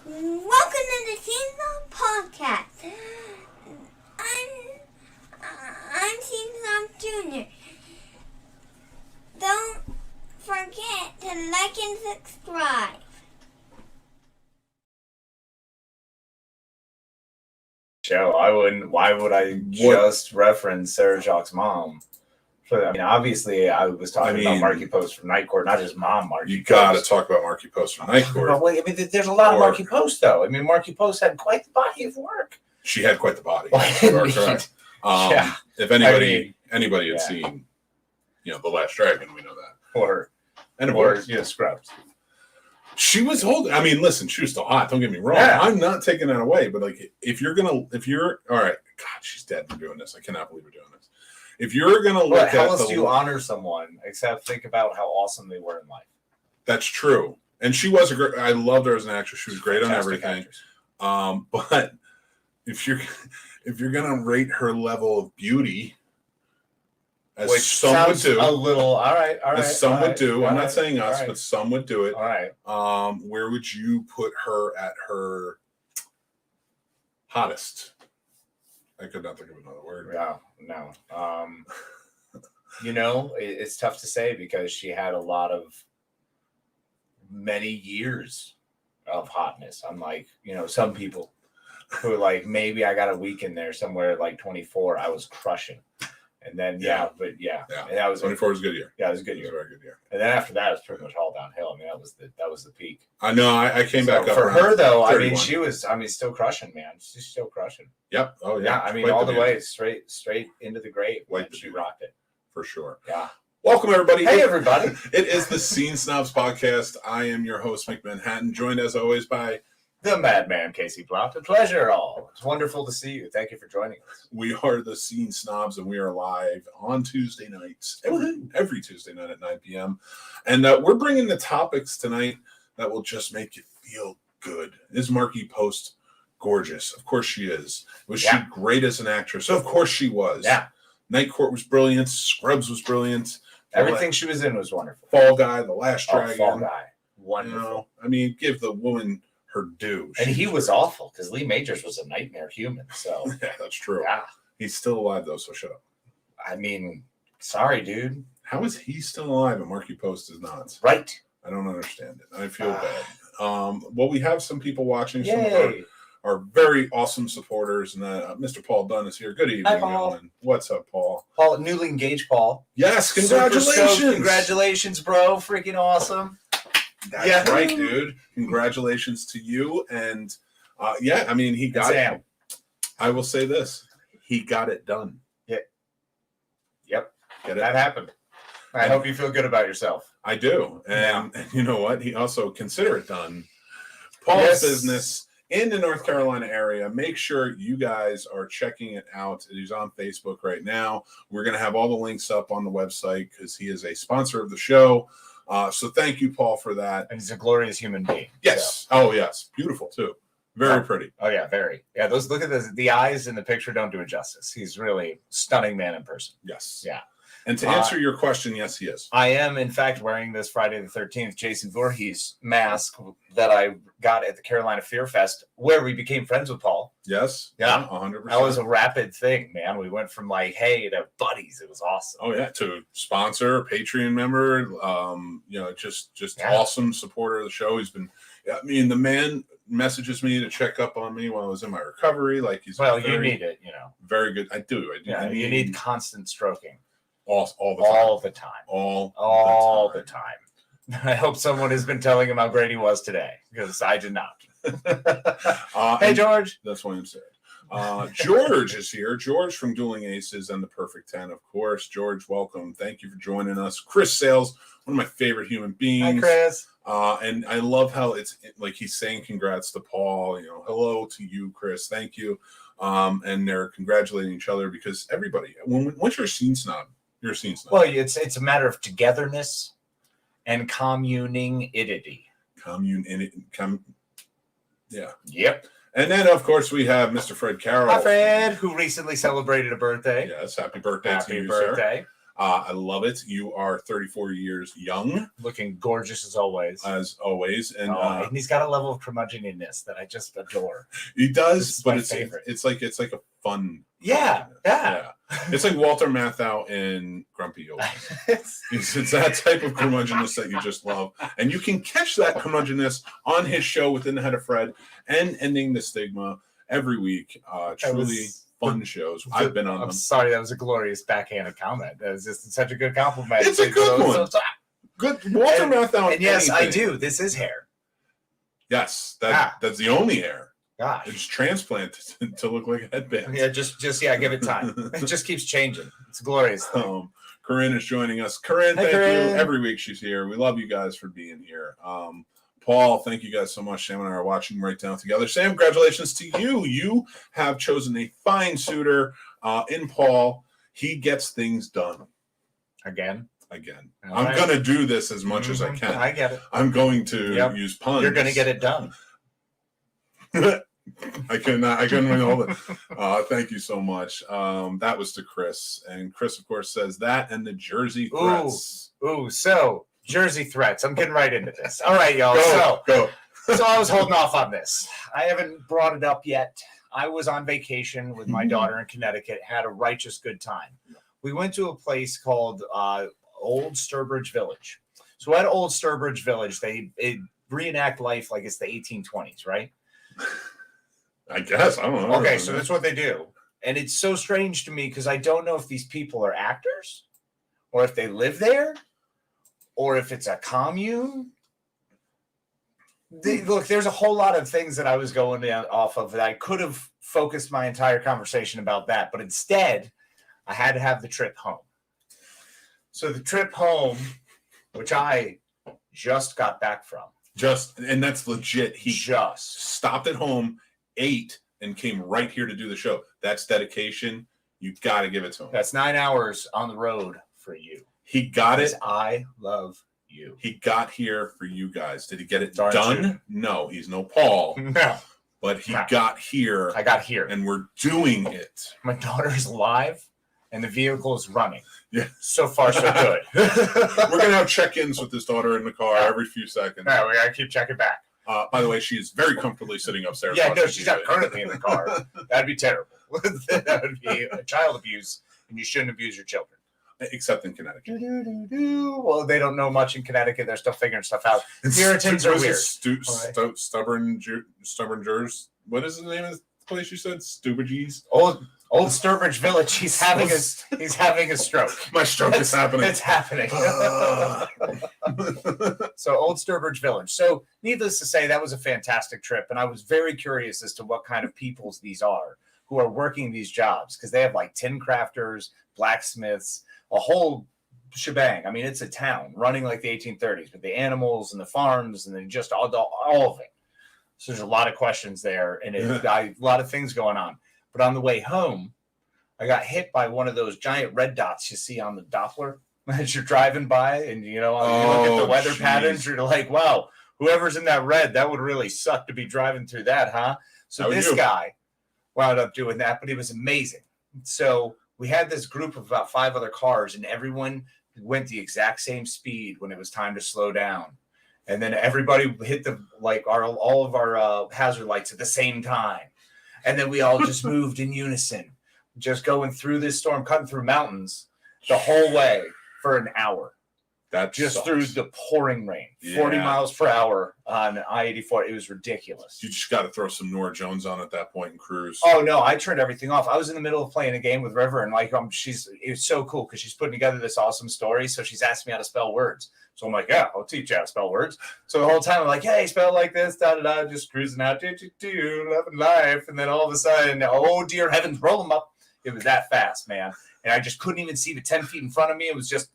Welcome to the Snobs podcast. I'm Snobs Jr. Don't forget to like and subscribe. Show. I wouldn't. Why would I just reference Sarah Jacques' mom? I mean, obviously, I was talking about Marky Post from Night Court, not just mom Marky. You got to talk about Marky Post from Night Court. But wait, I mean, there's a lot of Marky Post, though. I mean, Marky Post had quite the body of work. She had quite the body. Correct. Yeah. If anybody had seen, The Last Dragon, we know that. Or Scrubs. She was old. I mean, listen, she was still hot. Don't get me wrong. Yeah. I'm not taking that away. But like, if you're all right, God, she's dead for doing this. I cannot believe we're doing this. If you're gonna look at how else do you honor someone except think about how awesome they were in life? That's true. And she was I loved her as an actress. She was great on everything. But if you're gonna rate her level of beauty, as some would do, a little all right. As some would do. I'm not saying us, but some would do it. All right. Where would you put her at her hottest? I could not think of another word. No. It's tough to say because she had many years of hotness. Unlike, some people who maybe I got a week in there somewhere like 24, I was crushing. And then, and that was 24 was a good year. Yeah, it was a good year. It was a very good year. And then after that, it was pretty much all downhill. I mean, that was the peak. I know. I came back up for her though. 31. I mean, she was. still crushing, man. She's still crushing. Yep. Oh yeah. I mean, all the way straight into the grave. She rocked it for sure. Yeah. Welcome everybody. Hey everybody. It is the Scene Snobs podcast. I am your host, McManhattan, joined as always by the Madman Casey Blount. A pleasure, all. It's wonderful to see you. Thank you for joining us. We are the Scene Snobs, and we are live on Tuesday nights, every Tuesday night at 9 p.m. And we're bringing the topics tonight that will just make you feel good. Is Marky Post gorgeous? Of course she is. Was she great as an actress? Of course she was. Yeah. Night Court was brilliant. Scrubs was brilliant. Everything she was in was wonderful. Fall Guy, The Last Dragon. Fall Guy. Wonderful. I mean, give the woman her due. And he was awful because Lee Majors was a nightmare human. So yeah, that's true. Yeah. He's still alive though, so shut up. I mean, sorry, dude. How is he still alive and Marky Post is not? Right. I don't understand it. I feel bad. Well, we have some people watching. Some of our very awesome supporters, and Mr. Paul Dunn is here. Good evening, Hi, Paul. Gentlemen. What's up, Paul? Paul, newly engaged Paul. Yes, congratulations. Congratulations, bro. Freaking awesome. That's right, dude. Congratulations to you. And I mean, he got it. I will say this. He got it done. Yeah. Yep. That happened. I hope you feel good about yourself. I do. And you know what? He also consider it done. Paul's business in the North Carolina area. Make sure you guys are checking it out. He's on Facebook right now. We're going to have all the links up on the website because he is a sponsor of the show. So thank you, Paul, for that. And he's a glorious human being. Yes. So. Oh, yes. Beautiful, too. Very pretty. Oh, yeah, very. Yeah, look at the eyes in the picture don't do it justice. He's really a stunning man in person. Yes. Yeah. And to answer your question, yes, he is. I am, in fact, wearing this Friday the 13th Jason Voorhees mask that I got at the Carolina Fear Fest, where we became friends with Paul. Yes. Yeah. 100%. That was a rapid thing, man. We went from hey to buddies. It was awesome. Oh, yeah. To sponsor, Patreon member, just awesome supporter of the show. He's been, the man messages me to check up on me while I was in my recovery. You need it, Very good. I do. Yeah, you need constant stroking. All the time. All the time. I hope someone has been telling him how great he was today, because I did not. Hey, George. That's why I'm sad. George is here. George from Dueling Aces and the Perfect 10, of course. George, welcome. Thank you for joining us. Chris Sales, one of my favorite human beings. Hi, Chris. And I love how it's like he's saying congrats to Paul. Hello to you, Chris. Thank you. And they're congratulating each other because everybody, once you're a scene snob, you're a scene snob. Well, it's a matter of togetherness and communingity. Yeah. Yep. And then, of course, we have Mr. Fred Carroll. Hi, Fred, who recently celebrated a birthday. Yes, happy birthday to you, birthday. I love it. You are 34 years young. Looking gorgeous as always. And he's got a level of curmudgeoniness that I just adore. He does, It's but my it's favorite. it's like a fun. Yeah. It's like Walter Matthau in Grumpy Old. It's that type of curmudgeonness that you just love. And you can catch that curmudgeonness on his show Within the Head of Fred and Ending the Stigma every week. Truly fun shows. I've been on them. I'm sorry, that was a glorious backhanded comment. That was just such a good compliment. It's a good one. Good Walter Matthau. And yes, I do. This is hair. Yes, that's the only hair. Gosh. It's transplanted to look like a headband. Yeah, just give it time. It just keeps changing. It's glorious. Corinne is joining us. Corinne, thank you. Every week she's here. We love you guys for being here. Paul, thank you guys so much. Sam and I are watching right down together. Sam, congratulations to you. You have chosen a fine suitor in Paul. He gets things done. Again. I'm going to do this as much as I can. I get it. I'm going to use puns. You're going to get it done. I couldn't win all that. Thank you so much. That was to Chris. And Chris, of course, says that and the Jersey threats. So Jersey threats. I'm getting right into this. All right, y'all. Go. So I was holding off on this. I haven't brought it up yet. I was on vacation with my daughter in Connecticut, had a righteous good time. We went to a place called Old Sturbridge Village. So at Old Sturbridge Village, they reenact life like it's the 1820s, right? I guess. I don't know. Okay, so that's what they do. And it's so strange to me because I don't know if these people are actors or if they live there or if it's a commune. Look, there's a whole lot of things that I was going off of that I could have focused my entire conversation about that. But instead, I had to have the trip home. So the trip home, which I just got back from. And that's legit. He just stopped at home, ate, and came right here to do the show. That's dedication. You got to give it to him. That's 9 hours on the road for you. He got it. I love you. He got here for you guys. Did he get it Darn done? you. No, he's no Paul. No. But he got here. I got here. And we're doing it. My daughter is alive and the vehicle is running. Yeah. So far, so good. We're going to have check-ins with this daughter in the car every few seconds. Yeah, we got to keep checking back. By the way, she is very comfortably sitting upstairs. Yeah, no, she's not currently in the car. That'd be terrible. That would be child abuse, and you shouldn't abuse your children. Except in Connecticut. Well, they don't know much in Connecticut. They're still figuring stuff out. Puritans are weird. Stubborn jurors. What is the name of the place you said? Stubagees? Old Sturbridge Village. He's having a stroke. My stroke is happening. It's happening. So Old Sturbridge Village. So needless to say, that was a fantastic trip, and I was very curious as to what kind of peoples these are who are working these jobs because they have like tin crafters, blacksmiths, a whole shebang. I mean, it's a town running like the 1830s with the animals and the farms and then just all of it. So there's a lot of questions there and a lot of things going on. But on the way home, I got hit by one of those giant red dots you see on the Doppler as you're driving by. And, you look at the weather patterns, you're like, wow, whoever's in that red, that would really suck to be driving through that, huh? So this guy wound up doing that, but it was amazing. So we had this group of about 5 other cars, and everyone went the exact same speed when it was time to slow down. And then everybody hit all of our hazard lights at the same time. And then we all just moved in unison, just going through this storm, cutting through mountains the whole way for an hour. That just sucks. Through the pouring rain, 40 miles per hour on I-84. It was ridiculous. You just got to throw some Nora Jones on at that point and cruise. Oh no, I turned everything off. I was in the middle of playing a game with River, and it was so cool because she's putting together this awesome story. So she's asking me how to spell words. So I'm like, yeah, I'll teach you how to spell words. So the whole time I'm like, hey, spell like this, da da da, just cruising out, loving life, and then all of a sudden, oh dear heavens, roll them up. It was that fast, man, and I just couldn't even see the 10 feet in front of me. It was just.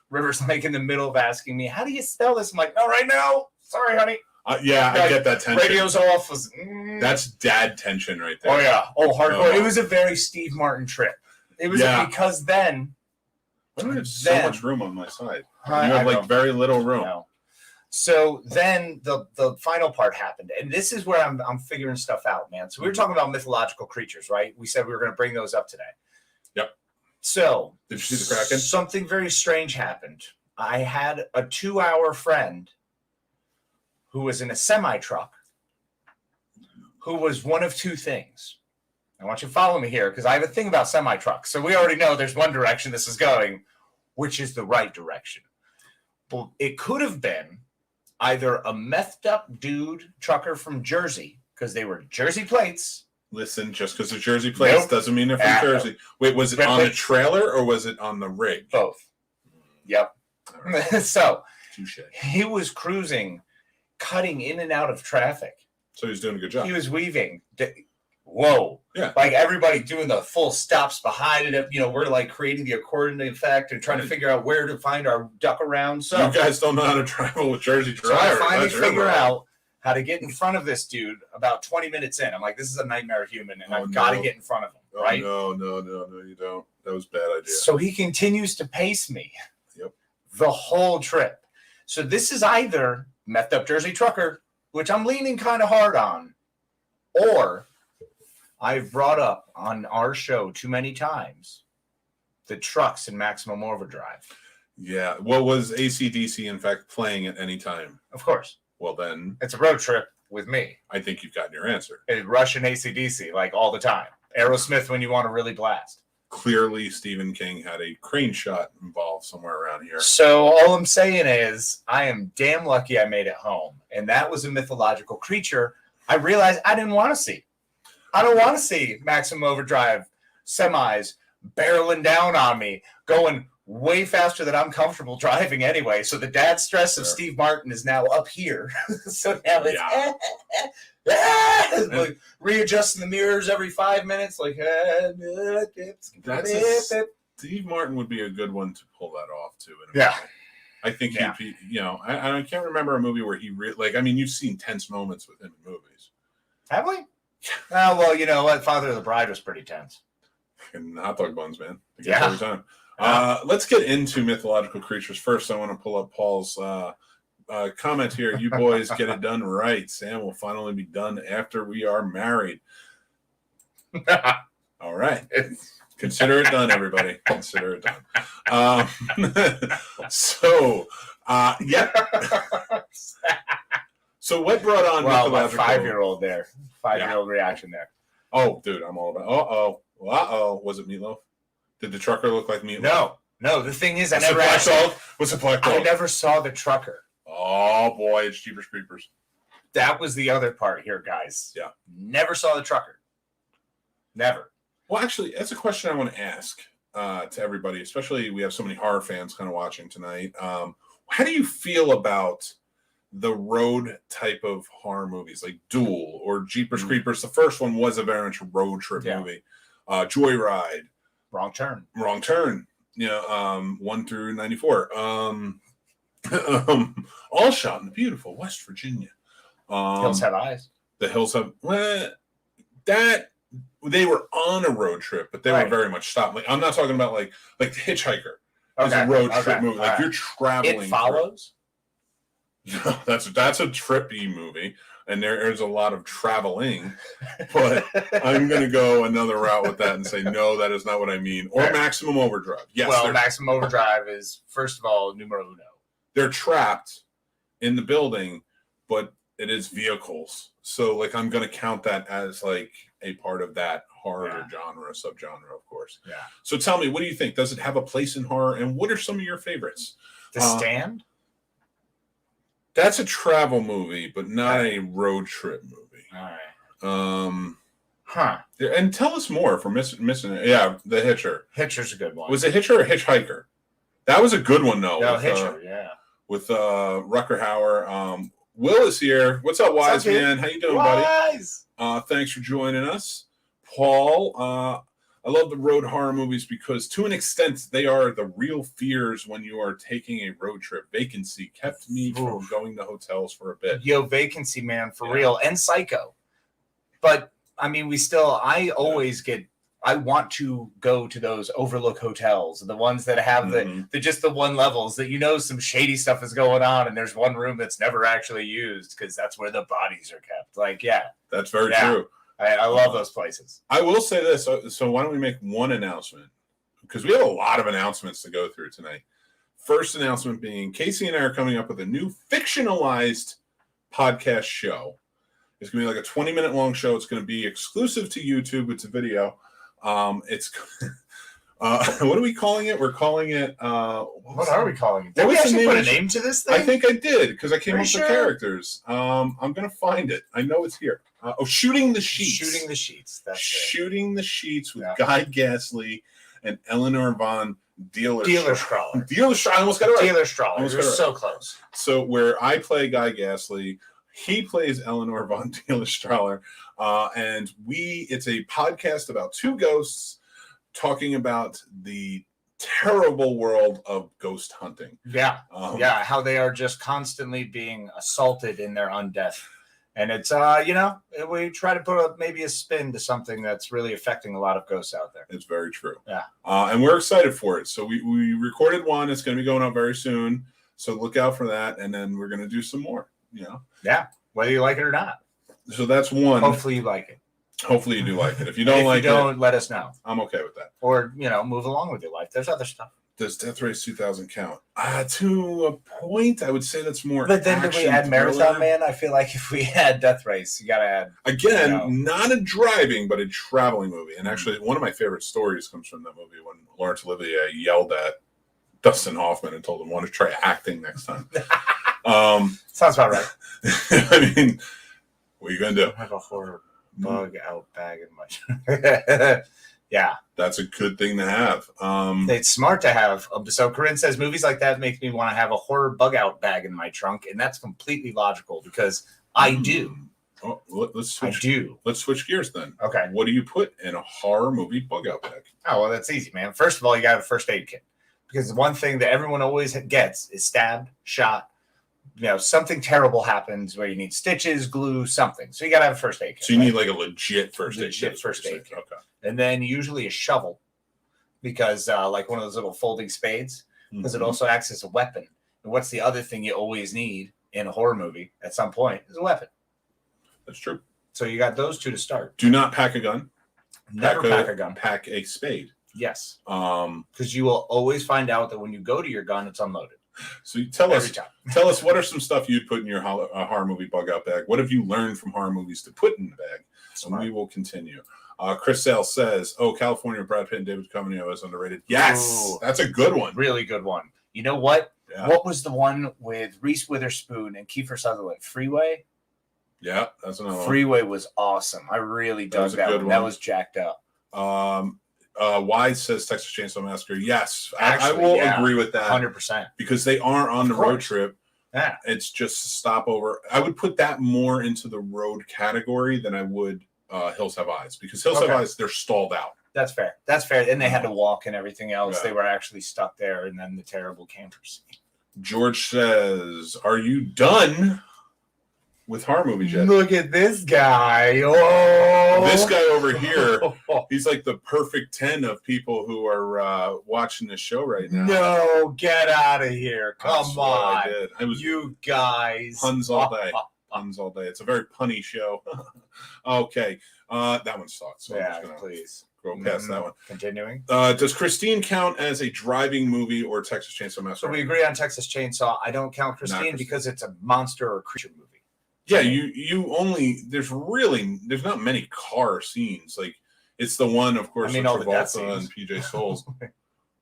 River's like in the middle of asking me, how do you spell this? I'm like, no, right now. Sorry, honey. I get that tension. Radio's off. That's dad tension right there. Oh, yeah. Oh, hardcore. It was a very Steve Martin trip. It was because then. I don't have so much room on my side. You have very little room. No. So then the final part happened. And this is where I'm figuring stuff out, man. So we were talking about mythological creatures, right? We said we were going to bring those up today. Yep. So, did you see the Kraken? Something very strange happened. I had a 2-hour friend who was in a semi-truck who was one of two things. I want you to follow me here because I have a thing about semi-trucks. So we already know there's one direction this is going, which is the right direction. But it could have been either a methed up dude trucker from Jersey because they were Jersey plates. Listen, just because they're Jersey plates doesn't mean they're from Jersey. No. Wait, was it on the trailer or was it on the rig? Both. Yep. Right. So touche. He was cruising, cutting in and out of traffic. So he was doing a good job. He was weaving. Whoa. Yeah. Like everybody doing the full stops behind it. You know, we're like creating the accordion effect and trying to figure out where to find our duck around. So you guys don't know how to travel with Jersey drivers. So I finally figure out how to get in front of this dude about 20 minutes in. I'm like, this is a nightmare human, and I've got to get in front of him. Right? No, you don't. That was a bad idea. So he continues to pace me. Yep. The whole trip. So this is either methed up Jersey trucker, which I'm leaning kind of hard on, or I've brought up on our show too many times the trucks in Maximum Overdrive. Yeah. Well, was AC/DC, in fact, playing at any time? Of course. Well, then. It's a road trip with me. I think you've gotten your answer. Russian AC/DC, like all the time. Aerosmith when you want to really blast. Clearly, Stephen King had a crane shot involved somewhere around here. So all I'm saying is I am damn lucky I made it home. And that was a mythological creature I realized I didn't want to see. I don't want to see Maximum Overdrive semis barreling down on me, going way faster than I'm comfortable driving anyway. So the dad stress of Steve Martin is now up here. So now it's like readjusting the mirrors every 5 minutes. Like, Steve Martin would be a good one to pull that off too. I think he'd be, I can't remember a movie where he you've seen tense moments with him in movies. Have we? Oh, well, you know what? Father of the Bride was pretty tense. And hot dog buns, man. Every time. Let's get into mythological creatures. First, I want to pull up Paul's comment here. You boys get it done right. Sam will finally be done after we are married. All right. Consider it done, everybody. Consider it done. So what brought on mythological? 5-year-old there. 5-year-old reaction there. Oh, dude, I'm all about. Was it Meatloaf? Did the trucker look like Meatloaf? No. The thing is, What's a black dog? I never saw the trucker. Oh boy, it's Jeepers Creepers. That was the other part here, guys. Yeah. Never saw the trucker. Never. Well, actually, that's a question I want to ask to everybody, especially we have so many horror fans kind of watching tonight. How do you feel about the road type of horror movies like Duel or Jeepers Creepers? The first one was a very much road trip movie. Joyride. Wrong Turn. 1 through 94. All shot in beautiful West Virginia. Hills Have Eyes. The Hills Have they were on a road trip, but they were very much stopped. Like I'm not talking about like The Hitchhiker. It's a road trip movie. Like you're traveling. It Follows. That's a trippy movie, and there's a lot of traveling. But I'm going to go another route with that and say no, that is not what I mean. Or Maximum Overdrive. Yes. Well, Maximum Overdrive is first of all numero uno. They're trapped in the building, but it is vehicles. So like I'm going to count that as like a part of that horror genre, subgenre, of course. Yeah. So tell me, what do you think? Does it have a place in horror? And what are some of your favorites? The Stand? That's a travel movie, but not a road trip movie. All right. And tell us more if we're missing it. Yeah, The Hitcher. Hitcher's a good one. Was it Hitcher or Hitchhiker? That was a good one, though. No, Hitcher, With Rucker Hauer. Will is here. What's up, Wise man? How you doing, Wise? buddy? Thanks for joining us. Paul, I love the road horror movies because to an extent they are the real fears when you are taking a road trip. Vacancy kept me from going to hotels for a bit. Yo, Vacancy, man, for real. And Psycho. But, I mean, I always I want to go to those overlook hotels, the ones that have the just the one levels that some shady stuff is going on, and there's one room that's never actually used because that's where the bodies are kept. Like, that's very true. I love those places. I will say this. So why don't we make one announcement? because we have a lot of announcements to go through tonight. First announcement being Casey and I are coming up with a new fictionalized podcast show. It's going to be like a 20-minute long show. It's going to be exclusive to YouTube. It's a video. It's what are we calling it? We're calling it. What are we calling it? Did we actually put a name to this thing? I think I did because I came up with sure? the characters. I'm going to find it. I know it's here. Shooting the Sheets. Shooting the Sheets. That's Shooting the Sheets with Guy Gasly and Eleanor Von Dealerstraller. Dealerstraller. I almost got it right. Dealerstraller. You're so close. So where I play Guy Gasly, he plays Eleanor Von Dealerstraller, and it's a podcast about two ghosts talking about the terrible world of ghost hunting. Yeah, how they are just constantly being assaulted in their undeath. And it's, we try to put maybe a spin to something that's really affecting a lot of ghosts out there. It's very true. Yeah. And we're excited for it. So we recorded one. It's going to be going out very soon. So look out for that. And then we're going to do some more, Yeah, whether you like it or not. So that's one. Hopefully you like it. Hopefully you do like it. If you don't let us know. I'm okay with that. Or, move along with your life. There's other stuff. Does Death Race 2000 count? To a point, I would say that's more. But then did we add Marathon Man? I feel like if we had Death Race, you got to add. Again, not a driving, but a traveling movie. And actually, one of my favorite stories comes from that movie when Laurence Olivier yelled at Dustin Hoffman and told him, want to try acting next time. Sounds about right. I mean, what are you going to do? I have a horror bug out bag in my. Yeah. That's a good thing to have. It's smart to have. So Corinne says movies like that make me want to have a horror bug out bag in my trunk, and that's completely logical because I do. Oh, let's switch. I do. Let's switch gears then. Okay. What do you put in a horror movie bug out bag? Oh, well, that's easy, man. First of all, you got to have a first aid kit because the one thing that everyone always gets is stabbed, shot. Something terrible happens where you need stitches, glue, something. So you got to have a first aid kit. So you need like a legit first aid kit. First aid kit. Okay. And then usually a shovel because like one of those little folding spades because it also acts as a weapon. And what's the other thing you always need in a horror movie at some point is a weapon. That's true. So you got those two to start. Do not pack a gun. Never pack a gun. Pack a spade. Yes. Because you will always find out that when you go to your gun, it's unloaded. So tell us what are some stuff you'd put in your horror movie bug out bag? What have you learned from horror movies to put in the bag? And we will continue. Chris Sale says, California, Brad Pitt and David Duchovny is underrated. Yes, ooh, that's a good one. Really good one. You know what? Yeah. What was the one with Reese Witherspoon and Kiefer Sutherland? Freeway? Yeah, that's another one. Freeway was awesome. I really dug that one. That was jacked up. Wise says Texas Chainsaw Massacre. Yes, actually, I will agree with that 100% because they aren't on the road trip. Yeah, it's just a stopover. I would put that more into the road category than I would Hills Have Eyes because Hills Have Eyes, they're stalled out. That's fair. That's fair. And they had to walk and everything else. Yeah. They were actually stuck there, and then the terrible campers. George says, "Are you done with horror movies yet?" Look at this guy. Oh, this guy over here. He's like the perfect 10 of people who are watching this show right now. No, get out of here. Come on. I did. You guys. Puns all day. Puns all day. It's a very punny show. Okay. That one sucks. So yeah, please. Go past that one. Continuing. Does Christine count as a driving movie or Texas Chainsaw Massacre? So we agree on Texas Chainsaw. I don't count Christine because it's a monster or creature movie. Yeah, you only there's not many car scenes. Like it's the one, of course, with Travolta and PJ Souls.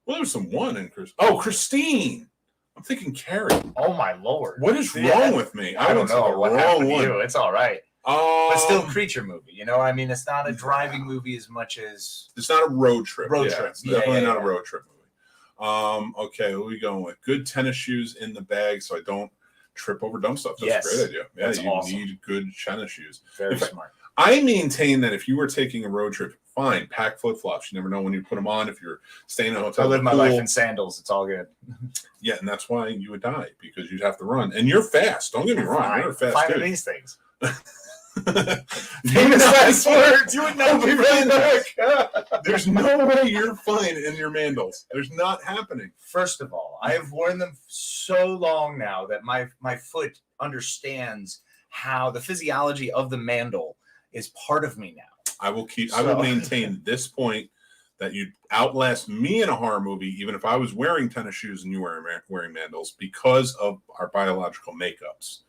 Well, there's some one in Christine. I'm thinking Carrie. Oh my lord! What is wrong with me? I don't know what happened to you. It's all right. But still a creature movie. I mean, it's not a driving movie as much as it's not a road trip. It's definitely not a road trip movie. Okay, what are we going with? Good tennis shoes in the bag so I don't trip over dumb stuff. That's a great idea. Yeah, you awesome. Need good tennis shoes. Very smart. I maintain that if you were taking a road trip, fine, pack flip-flops. You never know when you put them on. If you're staying in a hotel, I live my life in sandals. It's all good. Yeah, and that's why you would die because you'd have to run. And you're fast. Don't get me wrong. You're fast. Fine these things. Famous last words. You would not be running back. There's no way you're fine in your mandals. There's not happening. First of all, I have worn them so long now that my foot understands how the physiology of the mandal is part of me now. I will maintain this point that you'd outlast me in a horror movie, even if I was wearing tennis shoes and you were wearing mandals, because of our biological makeups.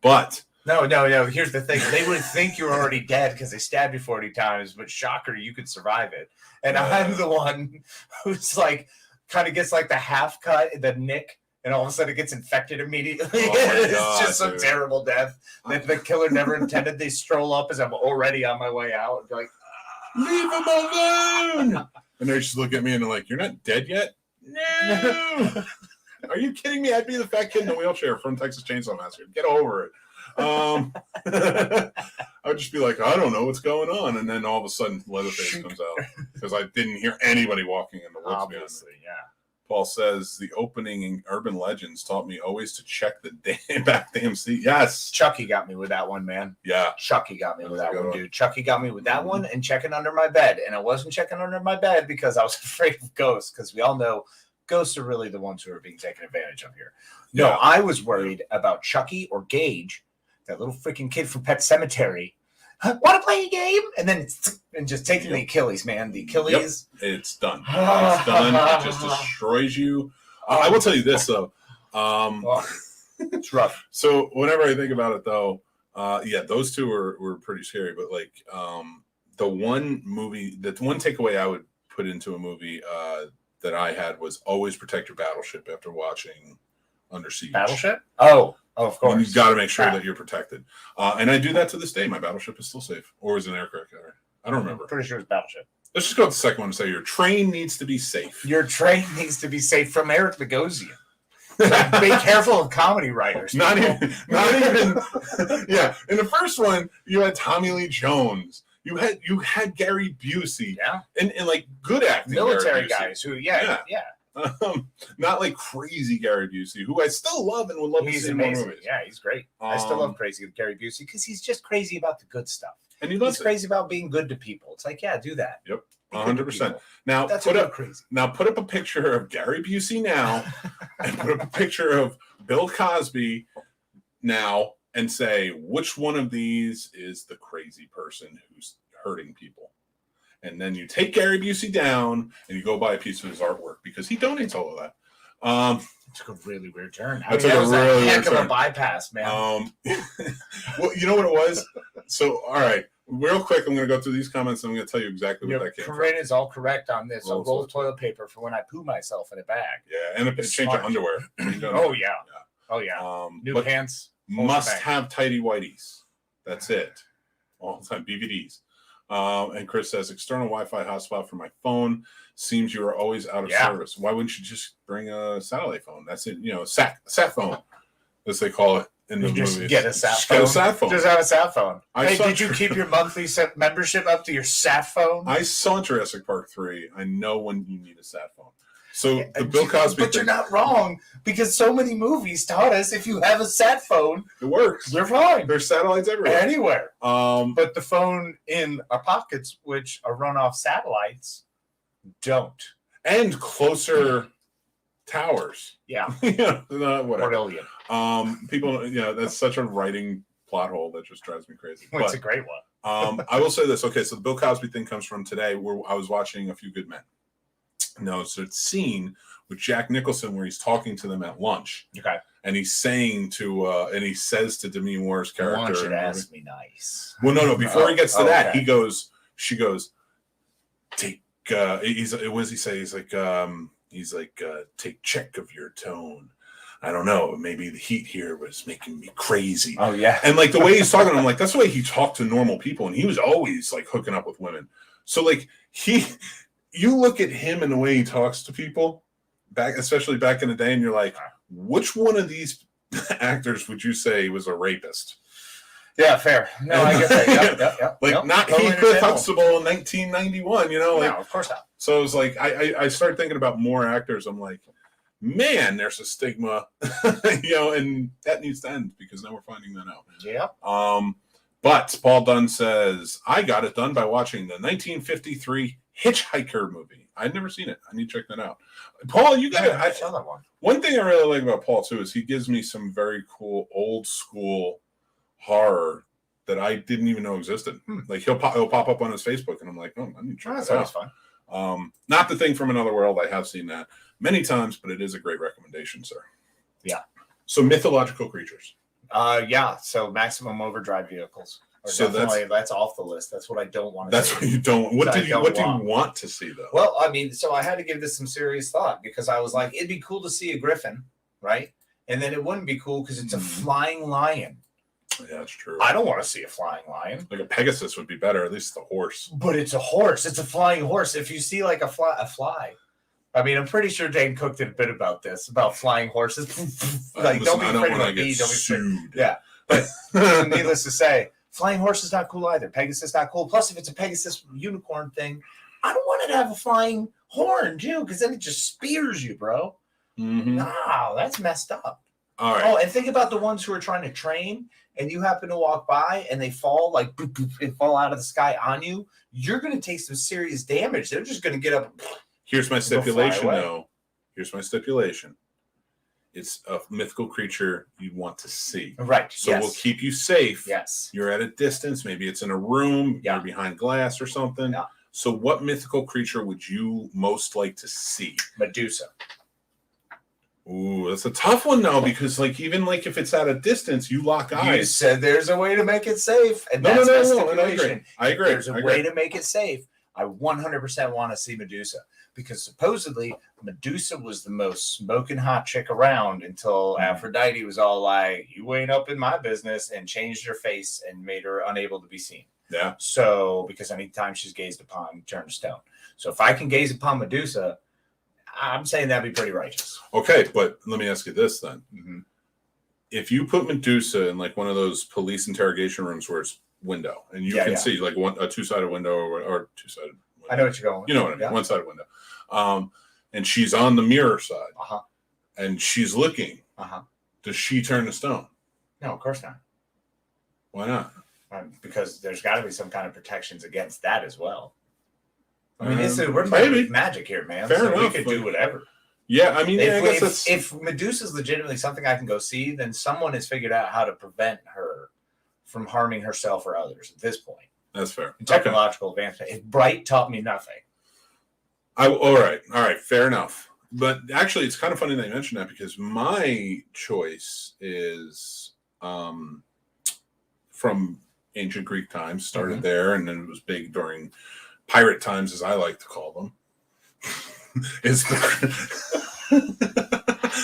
But no. Here's the thing: they would think you're already dead because they stabbed you 40 times. But shocker, you could survive it. And I'm the one who's like, kind of gets like the half cut, the nick, and all of a sudden it gets infected immediately. It's just some terrible death that the killer never intended. They stroll up as I'm already on my way out and be like, leave him alone. And they just look at me and they're like, "You're not dead yet." No. Are you kidding me? I'd be the fat kid in the wheelchair from Texas Chainsaw Massacre. Get over it. I would just be like, I don't know what's going on, and then all of a sudden Leatherface comes out because I didn't hear anybody walking in the woods. Obviously, yeah. Paul says the opening in Urban Legends taught me always to check the damn seat. Yes, Chucky got me with that one, man. Yeah, Chucky got me with that one, dude. Chucky got me with that one and checking under my bed, and I wasn't checking under my bed because I was afraid of ghosts. Because we all know ghosts are really the ones who are being taken advantage of here. No, I was worried about Chucky or Gage, that little freaking kid from Pet Sematary. Want to play a game? And just taking the Achilles, man. The Achilles. Yep. It's done. It's done. It just destroys you. I will tell you this, though. It's rough. So whenever I think about it, though, those two were pretty scary. But, like, the one takeaway I would put into a movie that I had was always protect your battleship after watching Under Siege. Battleship? Oh, of course. You've got to make sure that you're protected. And I do that to this day. My battleship is still safe. Or is it an aircraft carrier? I don't remember. I'm pretty sure it's battleship. Let's just go with the second one and say your train needs to be safe. Your train needs to be safe from Eric Bogosian. Be careful of comedy writers. Not even. Yeah. In the first one, you had Tommy Lee Jones. You had Gary Busey. Yeah. And like good acting. Military guys who, yeah. Not like crazy Gary Busey, who I still love and would love to see in more movies. Yeah, he's great. I still love crazy Gary Busey because he's just crazy about the good stuff. And he's crazy about being good to people. It's like, yeah, do that. Yep, 100%. Now that's put up crazy. Now put up a picture of Gary Busey now, and put up a picture of Bill Cosby now, and say which one of these is the crazy person who's hurting people. And then you take Gary Busey down and you go buy a piece of his artwork because he donates all of that. It took a really weird turn. That was a heck of a bypass, man. Well, you know what it was? So, all right, real quick, I'm going to go through these comments and I'm going to tell you exactly what that came from. Corinne is all correct on this. I'll roll toilet paper for when I poo myself in a bag. Yeah, and a change of underwear. Oh, yeah. New pants. Must have tidy whities. That's it. All the time. BVDs. And Chris says, external Wi-Fi hotspot for my phone. Seems you are always out of service. Why wouldn't you just bring a satellite phone? That's it. Sat phone, as they call it in the movies. Get a sat phone. Just have a sat phone. Did you keep your monthly membership up to your sat phone? I saw Jurassic Park 3. I know when you need a sat phone. So the Bill Cosby But you're not wrong, because so many movies taught us if you have a sat phone, it works. You're fine. There's satellites everywhere. Anywhere. But the phone in our pockets, which are run off satellites, don't. And closer towers. Yeah. Whatever. Brilliant. People, that's such a writing plot hole that just drives me crazy. It's a great one. I will say this. Okay, so the Bill Cosby thing comes from today, where I was watching A Few Good Men. No, so it's scene with Jack Nicholson where he's talking to them at lunch. Okay. And he's saying and he says to Demi Moore's character. I want you to ask me nice. Well, no. Before he gets to that, she goes, take, what does he say? He's like, take check of your tone. I don't know. Maybe the heat here was making me crazy. Oh, yeah. And like the way he's talking, I'm like, that's the way he talked to normal people. And he was always like hooking up with women. So like you look at him and the way he talks to people, especially back in the day, and you're like, which one of these actors would you say was a rapist? Yeah, fair. No, I get that. Yep. Like, not Heathcliff Huxtable in 1991, No, of course not. So it was like, I started thinking about more actors. I'm like, man, there's a stigma, and that needs to end because now we're finding that out. Yeah. But Paul Dunn says, I got it done by watching the 1953 Hitchhiker movie. I'd never seen it. I need to check that out. Paul, you got I saw that one. One thing I really like about Paul too is he gives me some very cool old school horror that I didn't even know existed. Like he'll pop up on his Facebook, and I'm like, oh, I need to check that out. Fun. Not the thing from another world. I have seen that many times, but it is a great recommendation, sir. Yeah. So mythological creatures. Yeah. So maximum overdrive vehicles. So that's off the list. That's what I don't want to That's see. what you don't. What do you want to see though? Well, I mean, so I had to give this some serious thought because I was like, it'd be cool to see a griffin, right? And then it wouldn't be cool because it's a flying lion. Yeah, that's true. I don't want to see a flying lion. Like a Pegasus would be better, at least the horse. But it's a horse. It's a flying horse. If you see like a fly. I mean, I'm pretty sure Dane Cook did a bit about this, about flying horses. Like, Listen, don't be afraid of a bee. Don't be afraid. Yeah. But needless to say, flying horse is not cool either. Pegasus not cool. Plus, if it's a Pegasus unicorn thing, I don't want it to have a flying horn, too, because then it just spears you, bro. Mm-hmm. No, that's messed up. All right. Oh, and think about the ones who are trying to train, and you happen to walk by, and they fall like boop, boop, and fall out of the sky on you. You're going to take some serious damage. They're just going to get up. Here's my stipulation, though. Here's my stipulation. It's a mythical creature you want to see. Right. So we'll keep you safe. Yes. You're at a distance. Maybe it's in a room. Yeah. You're behind glass or something. Yeah. So what mythical creature would you most like to see? Medusa. Ooh, that's a tough one now because, like, even like if it's at a distance, you lock eyes. You said there's a way to make it safe, and No, that's no, my no, stipulation. I agree. There's a way to make it safe. I 100% want to see Medusa because supposedly Medusa was the most smoking hot chick around until Aphrodite was all like, "You ain't up in my business," and changed her face and made her unable to be seen. Yeah. So because anytime she's gazed upon, turned to stone. So if I can gaze upon Medusa, I'm saying that'd be pretty righteous. Okay, but let me ask you this then. Mm-hmm. If you put Medusa in like one of those police interrogation rooms where it's window and you can see like a two-sided window or two-sided window. I know what you're going with. You know what I mean? One-sided window. And she's on the mirror side. Uh-huh. And she's looking. Uh-huh. Does she turn to stone? No, of course not. Why not? Because there's got to be some kind of protections against that as well. I mean, we're playing with magic here, man. Fair so enough, we could do whatever. Yeah, I mean, if Medusa's legitimately something I can go see, then someone has figured out how to prevent her from harming herself or others at this point. That's fair. Technological advancement. If Bright taught me nothing. All right, fair enough. But actually, it's kind of funny that you mentioned that because my choice is from ancient Greek times, started there, and then it was big during pirate times, as I like to call them. Is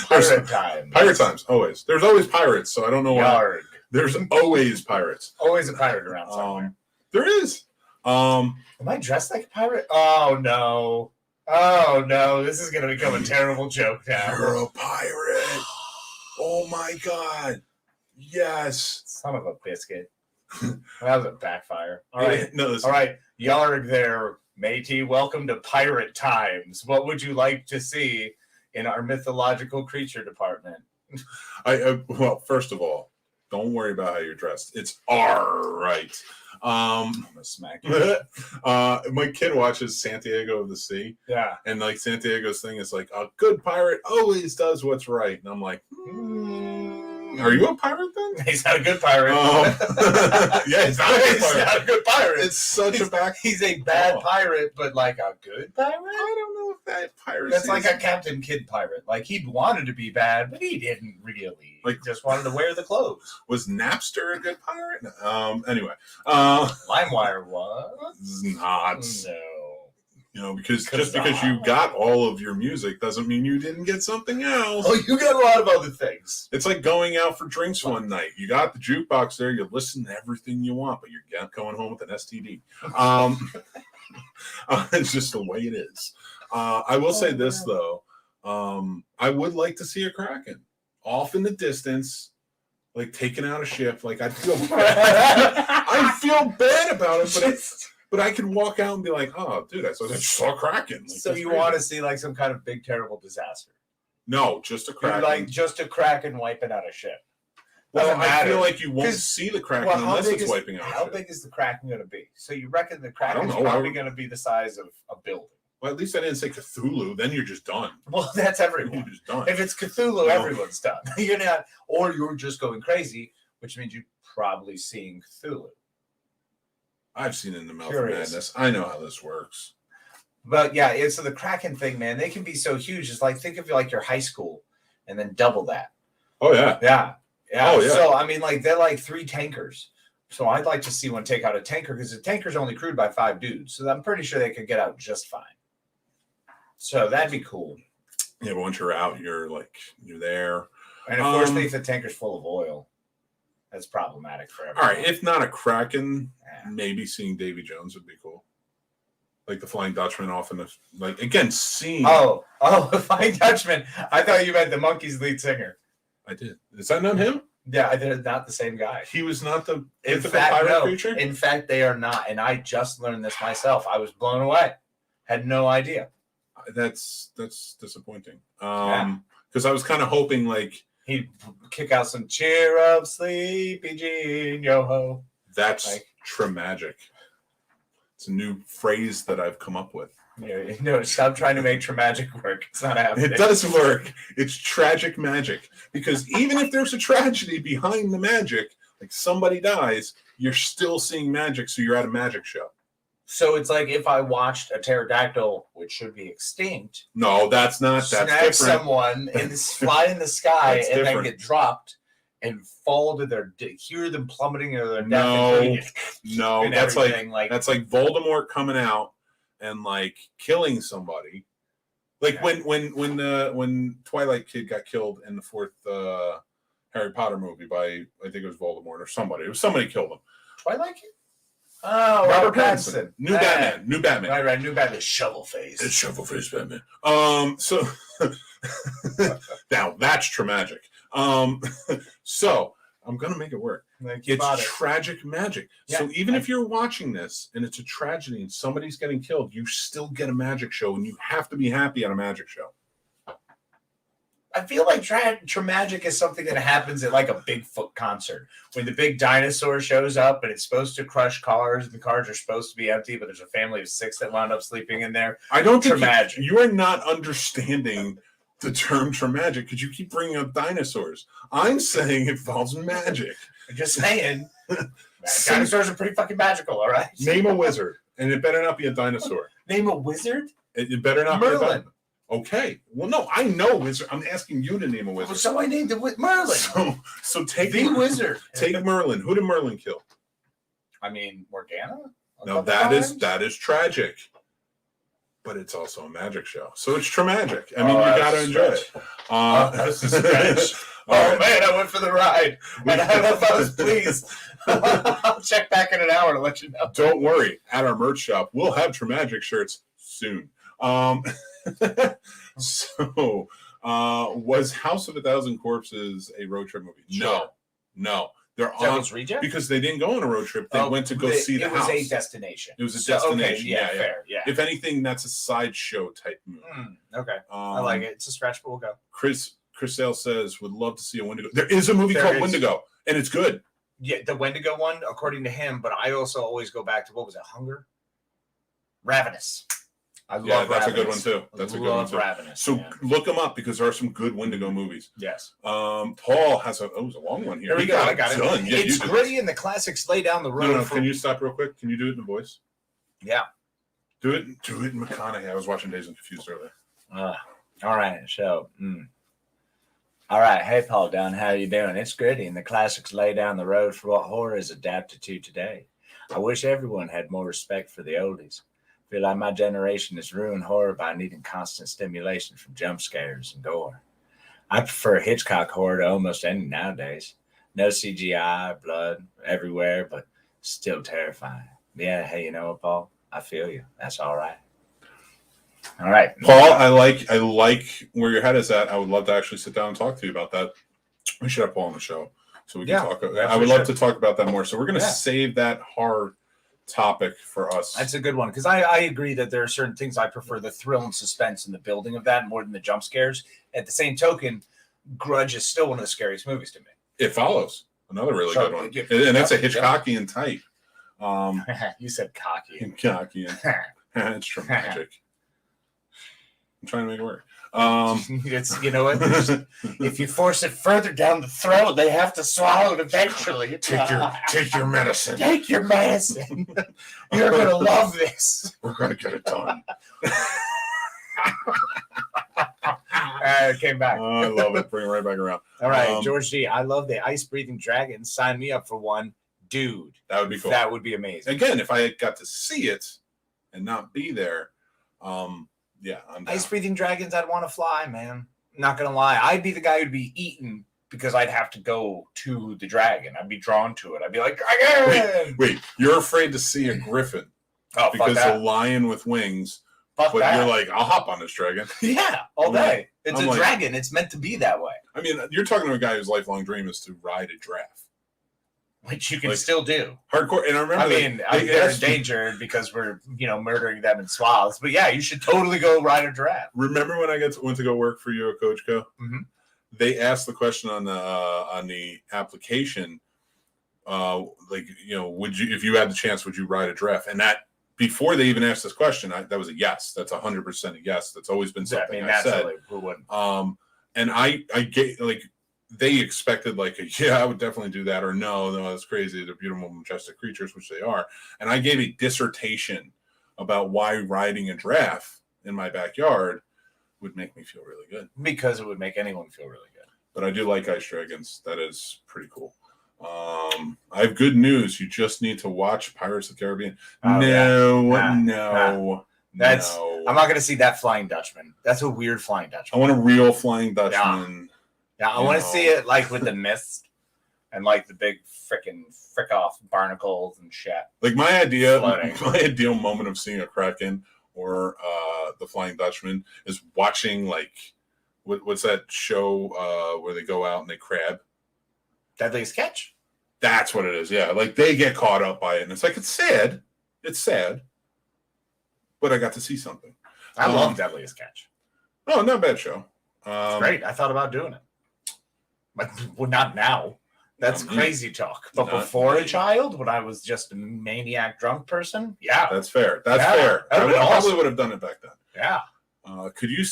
pirate times, always. There's always pirates, so I don't know why. There's always pirates. Always a pirate around somewhere. There is. Am I dressed like a pirate? Oh no. Oh no, this is gonna become a terrible joke now. You're a pirate. Oh my god. Yes. Son of a biscuit. That was a backfire. All right. No, all right. Yarg there, matey. Welcome to Pirate Times. What would you like to see in our mythological creature department? Well, first of all, don't worry about how you're dressed. It's all right. I'm gonna smack you. My kid watches Santiago of the Sea. Yeah. And like Santiago's thing is like, a good pirate always does what's right. And I'm like, are you a pirate then? He's not a good pirate. Yeah, he's not a good pirate. He's not a good pirate. It's such He's a bad pirate, but like a good pirate? I don't know if that pirate. That's like a Captain Kidd pirate. Like he wanted to be bad, but he didn't really. Like just wanted to wear the clothes. Was Napster a good pirate? Anyway. LimeWire was not. No. You know, because just because you got all of your music doesn't mean you didn't get something else. Oh, you got a lot of other things. It's like going out for drinks one night. You got the jukebox there. You listen to everything you want, but you're going home with an STD. It's just the way it is. I will say this, though. I would like to see a Kraken off in the distance, like taking out a ship. Like I feel bad about it, but I can walk out and be like, oh, dude, I saw a Kraken. Like, so you want to see like some kind of big, terrible disaster? No, just a Kraken. You're like just a Kraken wiping out a ship. Well, I feel like you won't see the Kraken unless it's wiping out a ship. How big is the Kraken going to be? So you reckon the Kraken's probably going to be the size of a building? Well, at least I didn't say Cthulhu. Then you're just done. Well, that's everyone. You're just done. If it's Cthulhu, everyone's done. You're not, or you're just going crazy, which means you're probably seeing Cthulhu. I've seen In the Mouth of Madness. I know how this works. But yeah, it's the Kraken thing, man. They can be so huge. It's like, think of like your high school and then double that. Oh yeah. Yeah. Yeah. Oh, yeah. So I mean, like they're like 3 tankers. So I'd like to see one take out a tanker because the tanker's only crewed by 5 dudes. So I'm pretty sure they could get out just fine. So that'd be cool. Yeah, but once you're out, you're there. And of course, if the tanker's full of oil, that's problematic for everyone. All right, if not a Kraken, maybe seeing Davy Jones would be cool. Like the Flying Dutchman off in the again seeing. Oh, the Flying Dutchman. I thought you meant the Monkees lead singer. I did. Is that not him? Yeah, they're not the same guy. He was not the pirate creature? In fact, they are not. And I just learned this myself. I was blown away. Had no idea. That's disappointing. Because I was kind of hoping like he'd kick out some cheer up, sleepy Jean, yo ho. That's TraMagic. It's a new phrase that I've come up with. Yeah, no, stop trying to make TraMagic work. It's not happening. It does work. It's tragic magic. Because even if there's a tragedy behind the magic, like somebody dies, you're still seeing magic, so you're at a magic show. So it's like if I watched a pterodactyl, which should be extinct. No, that's not. That's snag different. Someone and fly in the sky and different. then get dropped and fall to their hear them plummeting to their death. No, that's like Voldemort coming out and like killing somebody. Like when Twilight Kid got killed in the 4th Harry Potter movie by I think it was Voldemort or somebody. It was somebody killed him. Twilight Kid. Oh, Robert Pattinson. New Batman. Right. New Batman. Shovel face. It's shovel face Batman. So now that's TraMagic. So I'm gonna make it work. It's tragic magic. Yeah. So even if you're watching this and it's a tragedy and somebody's getting killed, you still get a magic show, and you have to be happy at a magic show. I feel like TraMagic is something that happens at like a Bigfoot concert when the big dinosaur shows up and it's supposed to crush cars and the cars are supposed to be empty, but there's a family of 6 that wound up sleeping in there. I don't think TraMagic. You are not understanding the term TraMagic because you keep bringing up dinosaurs. I'm saying it involves magic. I'm just saying. Dinosaurs are pretty fucking magical, all right? Name a wizard, and it better not be a dinosaur. Name a wizard? It better not Merlin. be a dinosaur. Okay. Well, no, I know wizard. I'm asking you to name a wizard. Well, so I named it Merlin. So take the wizard. Take Merlin. Who did Merlin kill? I mean, Morgana? No, that is tragic. But it's also a magic show. So it's TraMagic. I mean, you got to enjoy it. This is Spanish. Man, I went for the ride. And I don't know if I was pleased. I'll check back in an hour to let you know. Don't worry. At our merch shop, we'll have TraMagic shirts soon. So, was House of a Thousand Corpses a road trip movie? Sure. No. They're on Reject? Because they didn't go on a road trip. They went to go see the house. It was a destination. It was a destination. Okay, yeah, fair. Yeah. If anything, that's a sideshow type movie. Okay. I like it. It's a stretch, but we'll go. Chris Sale says would love to see a Wendigo. There is a movie called Wendigo, and it's good. Yeah, the Wendigo one, according to him. But I also always go back to what was it? Hunger. Ravenous. I love that's Ravenous. a good one too. That's a good one too. Ravenous, so look them up because there are some good Wendigo movies. Yes. Paul has it was a long one here. There we go. I got it. Done. Yeah, it's gritty and the classics lay down the road. No. Can you stop real quick? Can you do it in the voice? Yeah. Do it in McConaughey. I was watching Days and Confused earlier. All right. So. All right. Hey, Paul Dunn. How you doing? It's gritty and the classics lay down the road for what horror is adapted to today. I wish everyone had more respect for the oldies. I feel like my generation has ruined horror by needing constant stimulation from jump scares and gore. I prefer Hitchcock horror to almost any nowadays. No CGI, blood everywhere, but still terrifying. Yeah, hey, you know what, Paul? I feel you. That's all right. All right. Paul, I like where your head is at. I would love to actually sit down and talk to you about that. We should have Paul on the show so we can talk. I would love to talk about that more. So we're going to save that horror topic for us. That's a good one because I agree that there are certain things I prefer the thrill and suspense in the building of that more than the jump scares. At the same token, Grudge is still one of the scariest movies to me. It Follows, another really good one, and that's a Hitchcockian type. You said cocky. Cockian. It's TraMagic. I'm trying to make it work. It's, you know what? If you force it further down the throat, they have to swallow it eventually. Take your medicine. Take your medicine. You're gonna love this. We're gonna get it done. It came back. I love it. Bring it right back around. All right, George G. I love the ice breathing dragon. Sign me up for one, dude. That would be cool. That would be amazing. Again, if I got to see it and not be there, yeah, I'm down. Ice breathing dragons, I'd want to fly, man. Not gonna lie, I'd be the guy who'd be eaten because I'd have to go to the dragon. I'd be drawn to it. I'd be like, dragon! Wait, you're afraid to see a griffin because a lion with wings. But you're like, I'll hop on this dragon. Yeah, all day. It's I'm a dragon. It's meant to be that way. I mean, you're talking to a guy whose lifelong dream is to ride a giraffe. Which you can still do. Hardcore. And I remember, they're endangered because we're, murdering them in swaths. But yeah, you should totally go ride a giraffe. Remember when I went to go work for you at Coachco? Mm-hmm. They asked the question on the application, would you, if you had the chance, would you ride a giraffe? And that, before they even asked this question, that was a yes. That's 100% a yes. That's always been something I said. Who wouldn't? And I get they expected I would definitely do that, or no, that's crazy. They're beautiful, majestic creatures, which they are. And I gave a dissertation about why riding a giraffe in my backyard would make me feel really good. Because it would make anyone feel really good. But I do like ice dragons. That is pretty cool. I have good news. You just need to watch Pirates of the Caribbean. Oh, no. I'm not going to see that Flying Dutchman. That's a weird Flying Dutchman. I want a real Flying Dutchman. Yeah, I want to see it with the mist and the big frick off barnacles and shit. My ideal moment of seeing a Kraken or the Flying Dutchman is watching what's that show where they go out and they crab? Deadliest Catch? That's what it is, yeah. They get caught up by it, and it's sad. It's sad. But I got to see something. I love Deadliest Catch. Oh, not a bad show. It's great. I thought about doing it. But not now. That's crazy talk. But before a child, when I was just a maniac drunk person, yeah. That's fair. That's fair. I probably would have done it back then. Yeah. Could you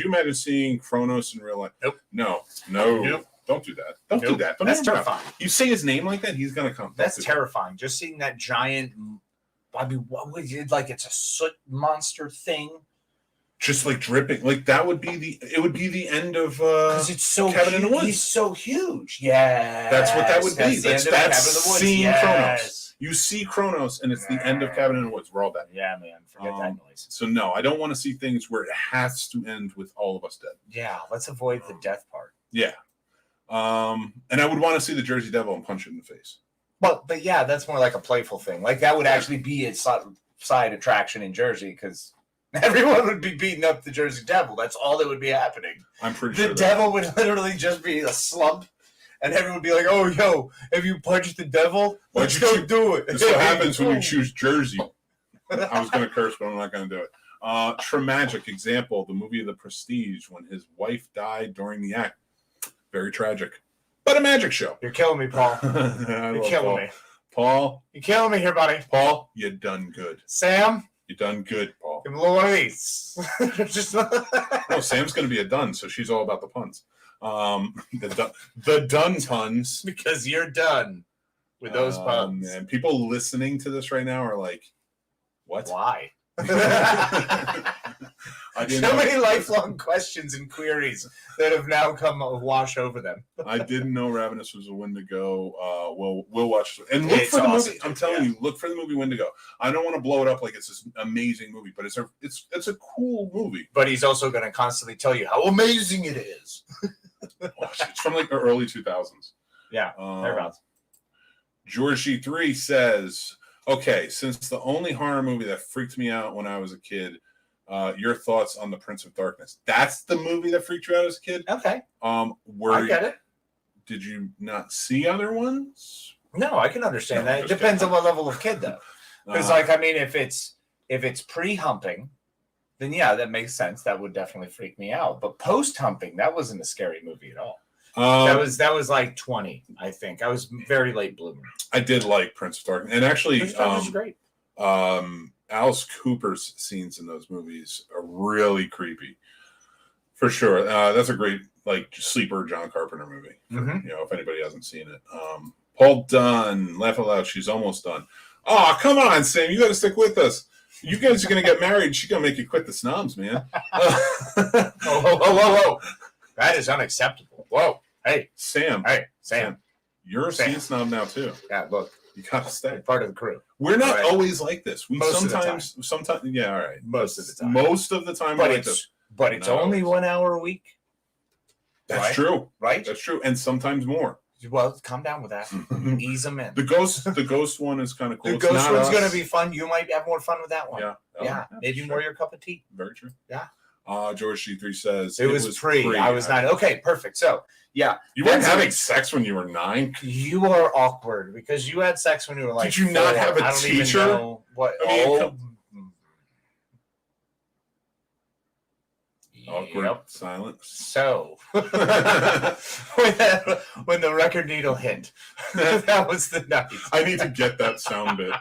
imagine seeing Kronos in real life? Nope. No. Nope. Don't do that. Don't do that. That's terrifying. You say his name like that, he's gonna come. That's terrifying. Just seeing that giant. I mean, what would you it's a soot monster thing? Just dripping. That would be the end of because it's so Cabin in the Woods. He's so huge. Yeah. That's what that would be. That's seeing Yes. Kronos. You see Kronos, and it's the end of Cabin in the Woods. We're all dead. Yeah, man. Forget that noise. So no, I don't want to see things where it has to end with all of us dead. Yeah, let's avoid the death part. Yeah. And I would want to see the Jersey Devil and punch it in the face. But yeah, that's more like a playful thing. That would actually be a side attraction in Jersey because everyone would be beating up the Jersey Devil. That's all that would be happening. I'm pretty sure the devil would literally just be a slump, and everyone would be like, "Oh, yo, have you punched the devil? Let's go do it." This is what happens when you choose Jersey. I was going to curse, but I'm not going to do it. TraMagic example: the movie The Prestige, when his wife died during the act. Very tragic, but a magic show. You're killing me, Paul. You're killing me. Paul, you're killing me here, buddy. Paul, you done good. Sam, you done good, Paul. Give him a little one of these. No, Sam's going to be a dun, so she's all about the puns. The dun puns. Because you're done with those puns. And people listening to this right now are like, what? Why? So many lifelong questions and queries that have now come wash over them. I didn't know Ravenous was a Wendigo. We'll watch and look for the movie. I'm telling you, look for the movie Wendigo. I don't want to blow it up like it's this amazing movie, but it's a cool movie. But he's also going to constantly tell you how amazing it is. It's from the early 2000s. Yeah, thereabouts. George G3 says, okay, since the only horror movie that freaked me out when I was a kid, your thoughts on The Prince of Darkness. That's the movie that freaked you out as a kid? Okay. I get it. Did you not see other ones? No, I can understand that. It depends on what level of kid, though. Because, if it's pre-humping, then yeah, that makes sense. That would definitely freak me out. But post-humping, that wasn't a scary movie at all. That was like 20, I think. I was very late bloomer. I did like Prince of Darkness, and actually, Prince of Darkness is great. Alice Cooper's scenes in those movies are really creepy, for sure. That's a great like sleeper John Carpenter movie. Mm-hmm. You know, if anybody hasn't seen it. Paul Dunn, laugh out loud. She's almost done. Oh, come on, Sam. You got to stick with us. You guys are going to get married. She's going to make you quit the Snobs, man. Whoa. That is unacceptable. Whoa. Hey, Sam. You're a sea snob now, too. Yeah, look. You got to stay. You're part of the crew. We're not always like this. We Most sometimes, yeah, all right. Most of the time. Most of the time, but we're it's like this. But it's only 1 hour a week. That's true. Right? That's true. And sometimes more. Well, calm down with that. Ease them in. The ghost one is kind of cool. The ghost one's going to be fun. You might have more fun with that one. Yeah. Maybe more your cup of tea. Very true. Yeah. George G3 says it was pre. I was 9. Okay, perfect. So, yeah. You weren't having sex when you were 9? You are awkward because you had sex when you were like Did you 4. not have a I don't teacher? Even know what? Awkward silence. So, when the record needle hit, that was the night. I need to get that sound bit.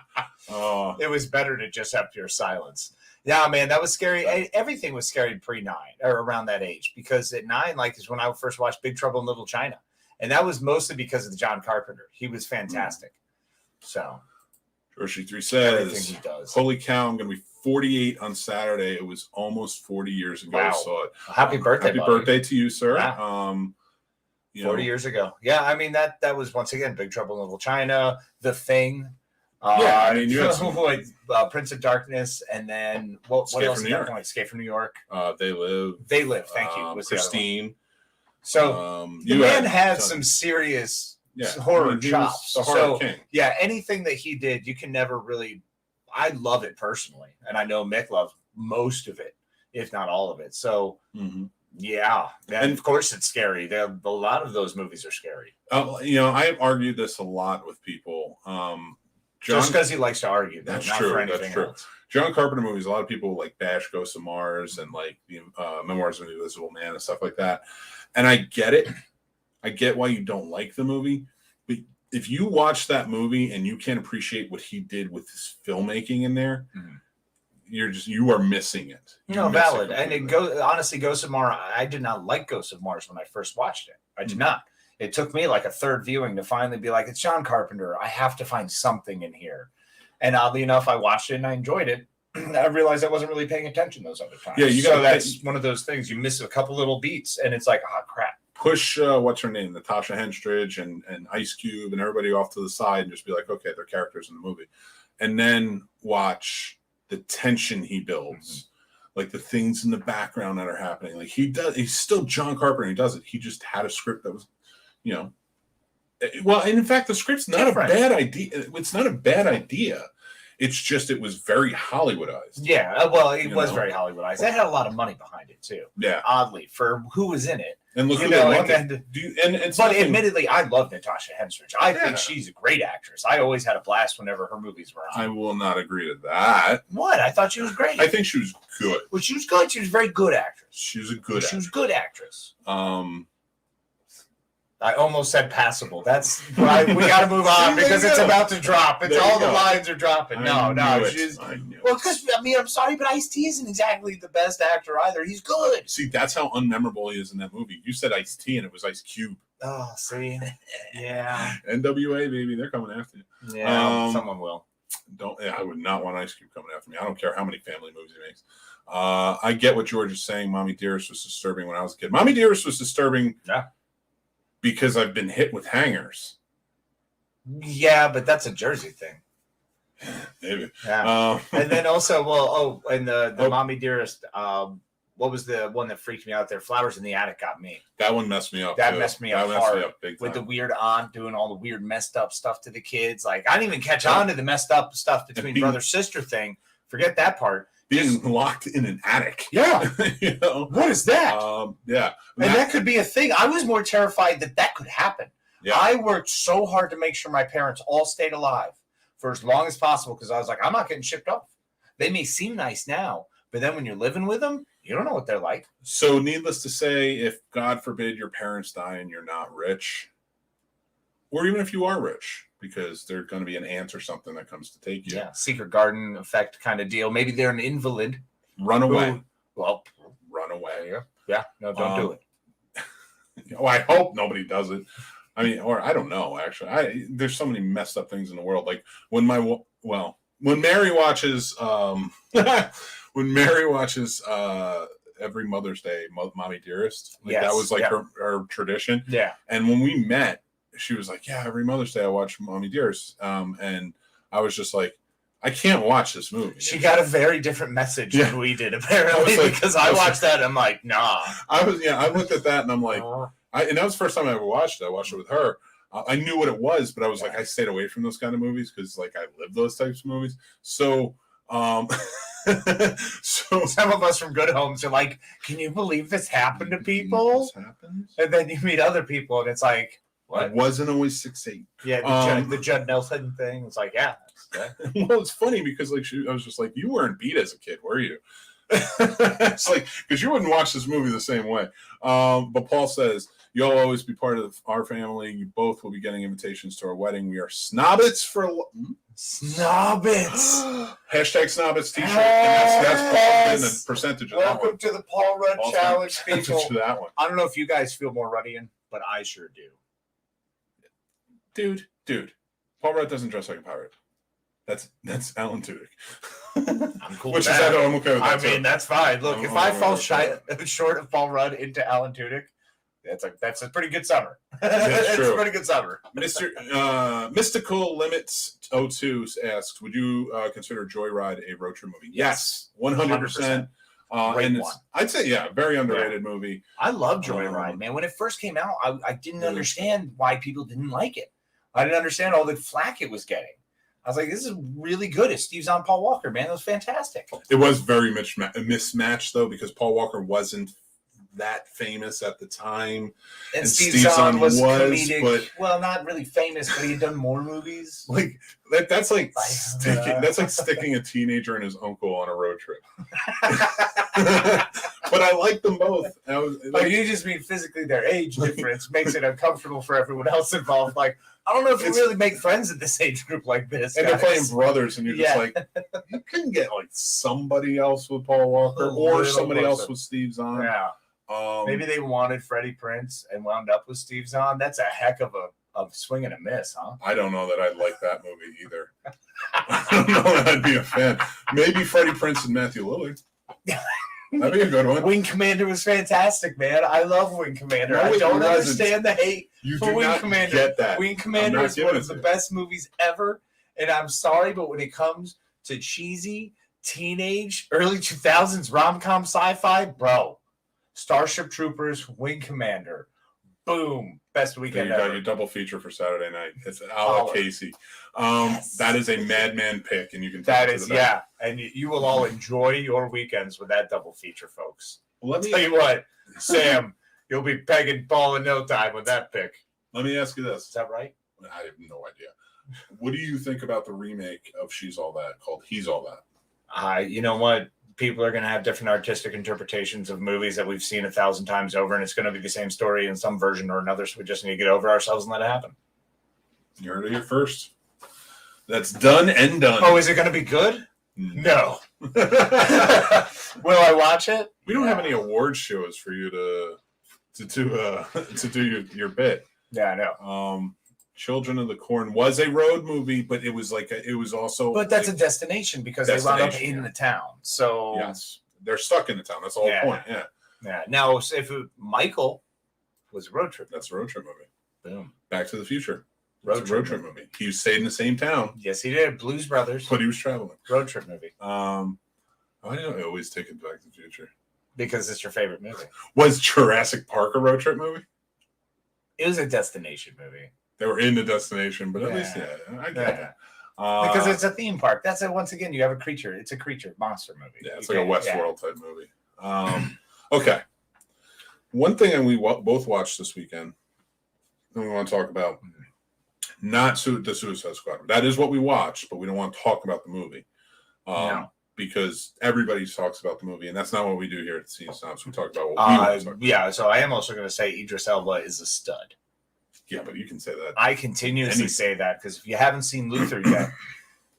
It was better to just have pure silence. Yeah, man, that was scary. Everything was scary pre-9 or around that age because at 9, like, is when I first watched Big Trouble in Little China, and that was mostly because of the John Carpenter. He was fantastic. So, George G3 says, everything he does. Holy cow, I'm going to be 48 on Saturday. It was almost 40 years ago I saw it. Happy birthday, Happy birthday to you, sir. Yeah. 40 years ago. Yeah, I mean, that was, once again, Big Trouble in Little China, The Thing. I mean, you had some... Prince of Darkness, and then what else? Escape from New York. They Live. They Live. Thank you. Was Christine. So the man had some serious horror chops. The horror king. Yeah, anything that he did, you can never really. I love it personally, and I know Mick loves most of it, if not all of it. So. Yeah, and of course it's scary. A lot of those movies are scary. I've argued this a lot with people. Just because he likes to argue, that's not true. For anything That's true. Else. John Carpenter movies, a lot of people like bash Ghosts of Mars and like the Memoirs of an Invisible Man and stuff like that. And I get it. I get why you don't like the movie. But if you watch that movie and you can't appreciate what he did with his filmmaking in there, you are missing it. Valid. And honestly, Ghosts of Mars, I did not like Ghosts of Mars when I first watched it. I did not. It took me like a third viewing to finally be like, it's John Carpenter. I have to find something in here. And oddly enough, I watched it and I enjoyed it. I realized I wasn't really paying attention those other times. Yeah, that's one of those things. You miss a couple little beats and it's like, oh, crap. Push, what's her name? Natasha Henstridge and Ice Cube and everybody off to the side and just be like, okay, they're characters in the movie. And then watch the tension he builds. Like the things in the background that are happening. Like he's still John Carpenter. He does it. He just had a script that was, well, and in fact, the script's not a bad idea. It's not a bad idea. It's just it was very Hollywoodized. Yeah, well, it was very Hollywoodized. It had a lot of money behind it too. Yeah, oddly for who was in it. And look who they wanted. But admittedly, I love Natasha Henstridge. I think she's a great actress. I always had a blast whenever her movies were on. I will not agree to that. What? I thought she was great. I think she was good. Well, she was good. She was a very good actress. She was a good. She was a good actress. I almost said passable. That's right. We got to move on because it's about to drop. It's all the lines are dropping. No. She's, well, because I'm sorry, but Ice-T isn't exactly the best actor either. He's good. See, that's how unmemorable he is in that movie. You said Ice-T and it was Ice Cube. Oh, see, yeah. NWA, baby, they're coming after you. Yeah, someone will. I would not want Ice Cube coming after me. I don't care how many family movies he makes. I get what George is saying. Mommy Dearest was disturbing when I was a kid. Mommy Dearest was disturbing. Yeah. Because I've been hit with hangers. Yeah, but that's a Jersey thing. Maybe. Yeah. And then also, the Mommy Dearest, what was the one that freaked me out there? Flowers in the Attic got me. That one messed me up. That messed me up hard. With the weird aunt doing all the weird messed up stuff to the kids. Like, I didn't even catch on to the messed up stuff between brother-sister thing. Forget that part. Being locked in an attic. Yeah. What is that? Yeah. And that could be a thing. I was more terrified that could happen. Yeah. I worked so hard to make sure my parents all stayed alive for as long as possible because I was like, I'm not getting shipped off. They may seem nice now, but then when you're living with them, you don't know what they're like. So needless to say, if God forbid your parents die and you're not rich, or even if you are rich, because there's going to be an ant or something that comes to take you. Yeah, secret garden effect kind of deal. Maybe they're an invalid. Run away. Well, run away. Yeah, no, don't do it. Well, I hope nobody does it. I mean, or I don't know. Actually, there's so many messed up things in the world. Like when Mary watches, when Mary watches every Mother's Day, Mommy Dearest. Like that was like her tradition. Yeah. And when we met, she was like, "Yeah, every Mother's Day I watch Mommy Dearest." And I was just like, I can't watch this movie. She got a very different message than we did, apparently, because I watched that and I'm like, nah. I looked at that and I'm like, and that was the first time I ever watched it. I watched it with her. I knew what it was, but I was like, I stayed away from those kind of movies because like I live those types of movies. So, so some of us from good homes are like, can you believe this happened to people? This happens? And then you meet other people and it's like, what? It wasn't always 6'8". Yeah, the Judd Nelson thing. It's like, yeah. Well, it's funny because like I was just like, you weren't beat as a kid, were you? It's like because you wouldn't watch this movie the same way. But Paul says you'll always be part of our family. You both will be getting invitations to our wedding. We are Snobbits for Snobbits. Hashtag Snobbits t-shirt. And that's Paul getting a percentage of that one. Welcome to the Paul Rudd Challenge, people. To that one. I don't know if you guys feel more Ruddian, but I sure do. Dude, Paul Rudd doesn't dress like a pirate. That's Alan Tudyk. I'm cool. Which with is that. I'm okay with that. I mean, that's fine. Look, if I fall short of Paul Rudd into Alan Tudyk, that's a pretty good summer. That's true. It's a pretty good summer. Mystical Limits 02 asks, would you consider Joyride a road trip movie? Yes, 100%. Great one. I'd say, very underrated movie. I love Joyride, man. When it first came out, I didn't understand why people didn't like it. I didn't understand all the flack it was getting. I was like, this is really good. It's Steve Zahn, Paul Walker, man. It was fantastic. It was very mismatched, though, because Paul Walker wasn't that famous at the time. And Steve Zahn was comedic. But, well, not really famous, but he had done more movies. Like that's like sticking a teenager and his uncle on a road trip. But I like them both. You just mean physically their age difference makes it uncomfortable for everyone else involved. Like, I don't know if you really make friends in this age group like this. And guys. they're playing brothers, and you're just like, you can get like somebody else with Paul Walker or somebody else with Steve Zahn. Yeah. Maybe they wanted Freddie Prinze and wound up with Steve Zahn. That's a heck of a swing and a miss, huh? I don't know that I'd like that movie either. I don't know that I'd be a fan. Maybe Freddie Prinze and Matthew Lillard. That'd be a good one. Wing Commander was fantastic, man. I love Wing Commander. I don't understand the hate for Wing Commander. Get that. Wing Commander is one of the best movies ever. And I'm sorry, but when it comes to cheesy, teenage, early 2000s rom-com sci-fi, bro, Starship Troopers, Wing Commander, boom, best weekend you got ever. your double feature for Saturday night. It's Ala Casey. Yes. That is a madman pick, and you can. That is, and you will all enjoy your weekends with that double feature, folks. Let me tell you what, Sam, you'll be pegging Paul in no time with that pick. Let me ask you this: is that right? I have no idea. What do you think about the remake of She's All That called He's All That? You know what? People are going to have different artistic interpretations of movies that we've seen 1,000 times over, and it's going to be the same story in some version or another. So we just need to get over ourselves and let it happen. You heard it here first. That's done and done. Oh, is it going to be good? No. Will I watch it? We don't have any award shows for you to do your bit. Yeah, I know. Children of the Corn was a road movie, but it was also. But that's a destination because they wound up in the town. So yes, they're stuck in the town. That's the whole point. Yeah. Yeah. Now, if Michael was a road trip, that's a road trip movie. Boom. Back to the Future. Road trip movie. He stayed in the same town. Yes, he did. Blues Brothers. But he was traveling. Road trip movie. Why do I always take it Back to the Future? Because it's your favorite movie. Was Jurassic Park a road trip movie? It was a destination movie. They were in the destination, but at least, I get that. Because it's a theme park. That's it. Once again, you have a creature. It's a creature monster movie. Yeah, it's like a Westworld type movie. Okay. One thing we both watched this weekend, and we want to talk about, not the Suicide Squad. That is what we watched, but we don't want to talk about the movie. No. Because everybody talks about the movie, and that's not what we do here at Snobs. We talk about what we want to talk about. Yeah, so I am also going to say Idris Elba is a stud. Yeah, but you can say that. I continuously say that because if you haven't seen Luther yet,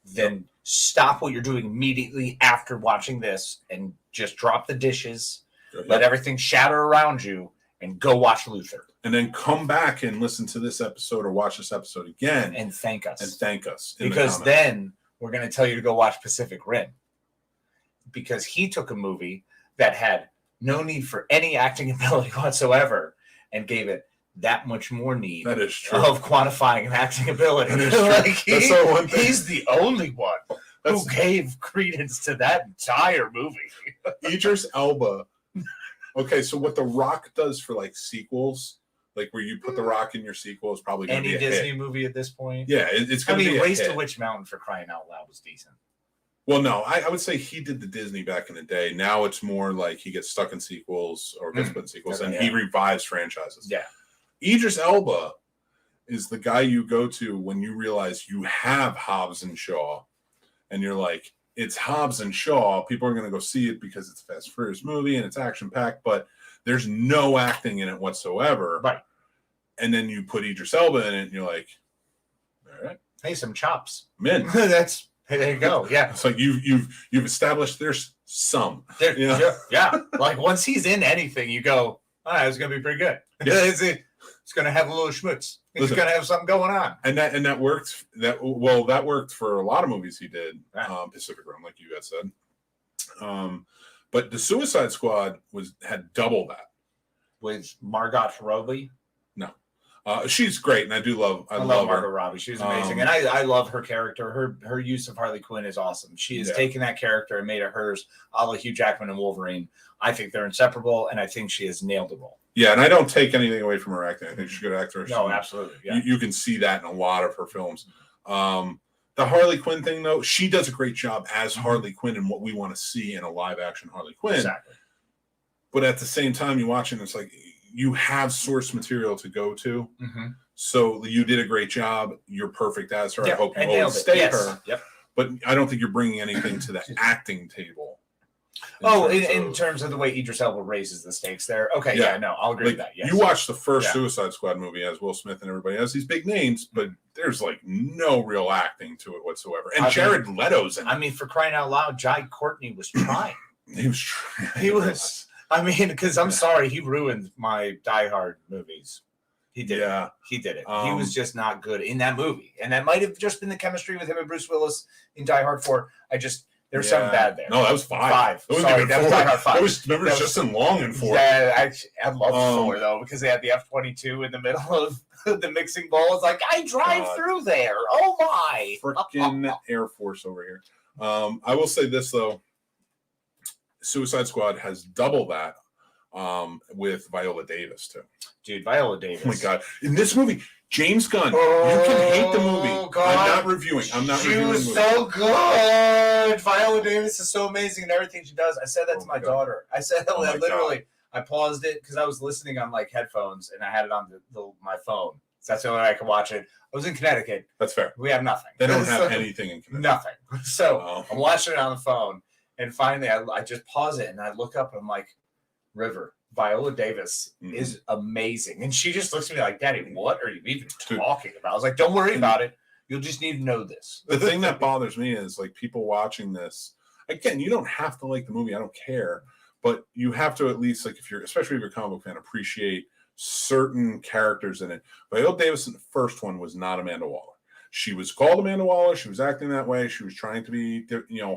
then stop what you're doing immediately after watching this and just drop the dishes, let everything shatter around you, and go watch Luther. And then come back and listen to this episode or watch this episode again. And thank us. Because then we're going to tell you to go watch Pacific Rim. Because he took a movie that had no need for any acting ability whatsoever and gave it that much more need that is true. Of quantifying an acting ability. That is true. Like That's the one thing. He's the only one who gave credence to that entire movie. Idris Elba. Okay, so what The Rock does for like sequels, like where you put The Rock in your sequel, is probably going to be a Disney hit. movie at this point. Yeah, it's going to be a Race hit. to Witch Mountain, for crying out loud, was decent. Well, no, I would say he did the Disney back in the day. Now it's more like he gets stuck in sequels or gets put in sequels, and he revives franchises. Yeah. Idris Elba is the guy you go to when you realize you have Hobbs and Shaw, and you're like, it's Hobbs and Shaw. People are going to go see it because it's a Fast and Furious movie and it's action-packed, but there's no acting in it whatsoever. Right. And then you put Idris Elba in it, and you're like, all right. Hey, some chops. Men. There you go. Yeah. It's like you've established there's some. Yeah. Like once he's in anything, you go, all right, it's going to be pretty good. Yeah. It's going to have a little schmutz. It's going to have something going on. And that worked. That worked for a lot of movies he did. Right. Pacific Rim, like you guys said. But the Suicide Squad had double that. With Margot Robbie? No. She's great, and I love Margot Robbie. She's amazing. And I love her character. Her use of Harley Quinn is awesome. She has taken that character and made it hers, a la Hugh Jackman and Wolverine. I think they're inseparable, and I think she has nailed the role. Yeah, and I don't take anything away from her acting. I think she's a good actress. No, absolutely. Yeah. You can see that in a lot of her films. The Harley Quinn thing, though, she does a great job as Harley Quinn and what we want to see in a live-action Harley Quinn. Exactly. But at the same time, you watch it, and it's like you have source material to go to. Mm-hmm. So you did a great job. You're perfect as her. Yeah, I hope you always stay her. Yep. But I don't think you're bringing anything to the acting table. In terms of the way Idris Elba raises the stakes there. Okay, no, I'll agree with that. Yes. You watch the first Suicide Squad movie as Will Smith and everybody has these big names, but there's like no real acting to it whatsoever. And Jared Leto's in it. I mean, for crying out loud, Jai Courtney was trying. He was trying. He was. I mean, because I'm sorry, he ruined my Die Hard movies. He did. Yeah, he did it. He was just not good in that movie, and that might have just been the chemistry with him and Bruce Willis in Die Hard 4. There's something bad there. No, that was 5. Sorry, that was Die Hard 5. Remember, Justin Long in 4. Yeah, I love 4 though because they had the F-22 in the middle of the mixing bowl. It's like I drive through there. Oh my! Freaking Air Force over here. I will say this though. Suicide Squad has double that with Viola Davis too. Dude, Viola Davis. Oh my God. In this movie, James Gunn, you can hate the movie. God. I'm not reviewing the movie. She was so good. Viola Davis is so amazing in everything she does. I said that to my daughter. I said literally, I paused it because I was listening on like headphones and I had it on my phone. So that's the only way I could watch it. I was in Connecticut. That's fair. We have nothing. They don't have anything in Connecticut. Nothing. So I'm watching it on the phone. And finally, I just pause it and I look up and I'm like, River, Viola Davis is amazing. And she just looks at me like, Daddy, what are you even talking about? I was like, don't worry about it. You'll just need to know this. The thing that bothers me is like people watching this. Again, you don't have to like the movie. I don't care. But you have to at least, like, especially if you're a comic book fan, appreciate certain characters in it. Viola Davis in the first one was not Amanda Waller. She was called Amanda Waller. She was acting that way. She was trying to be,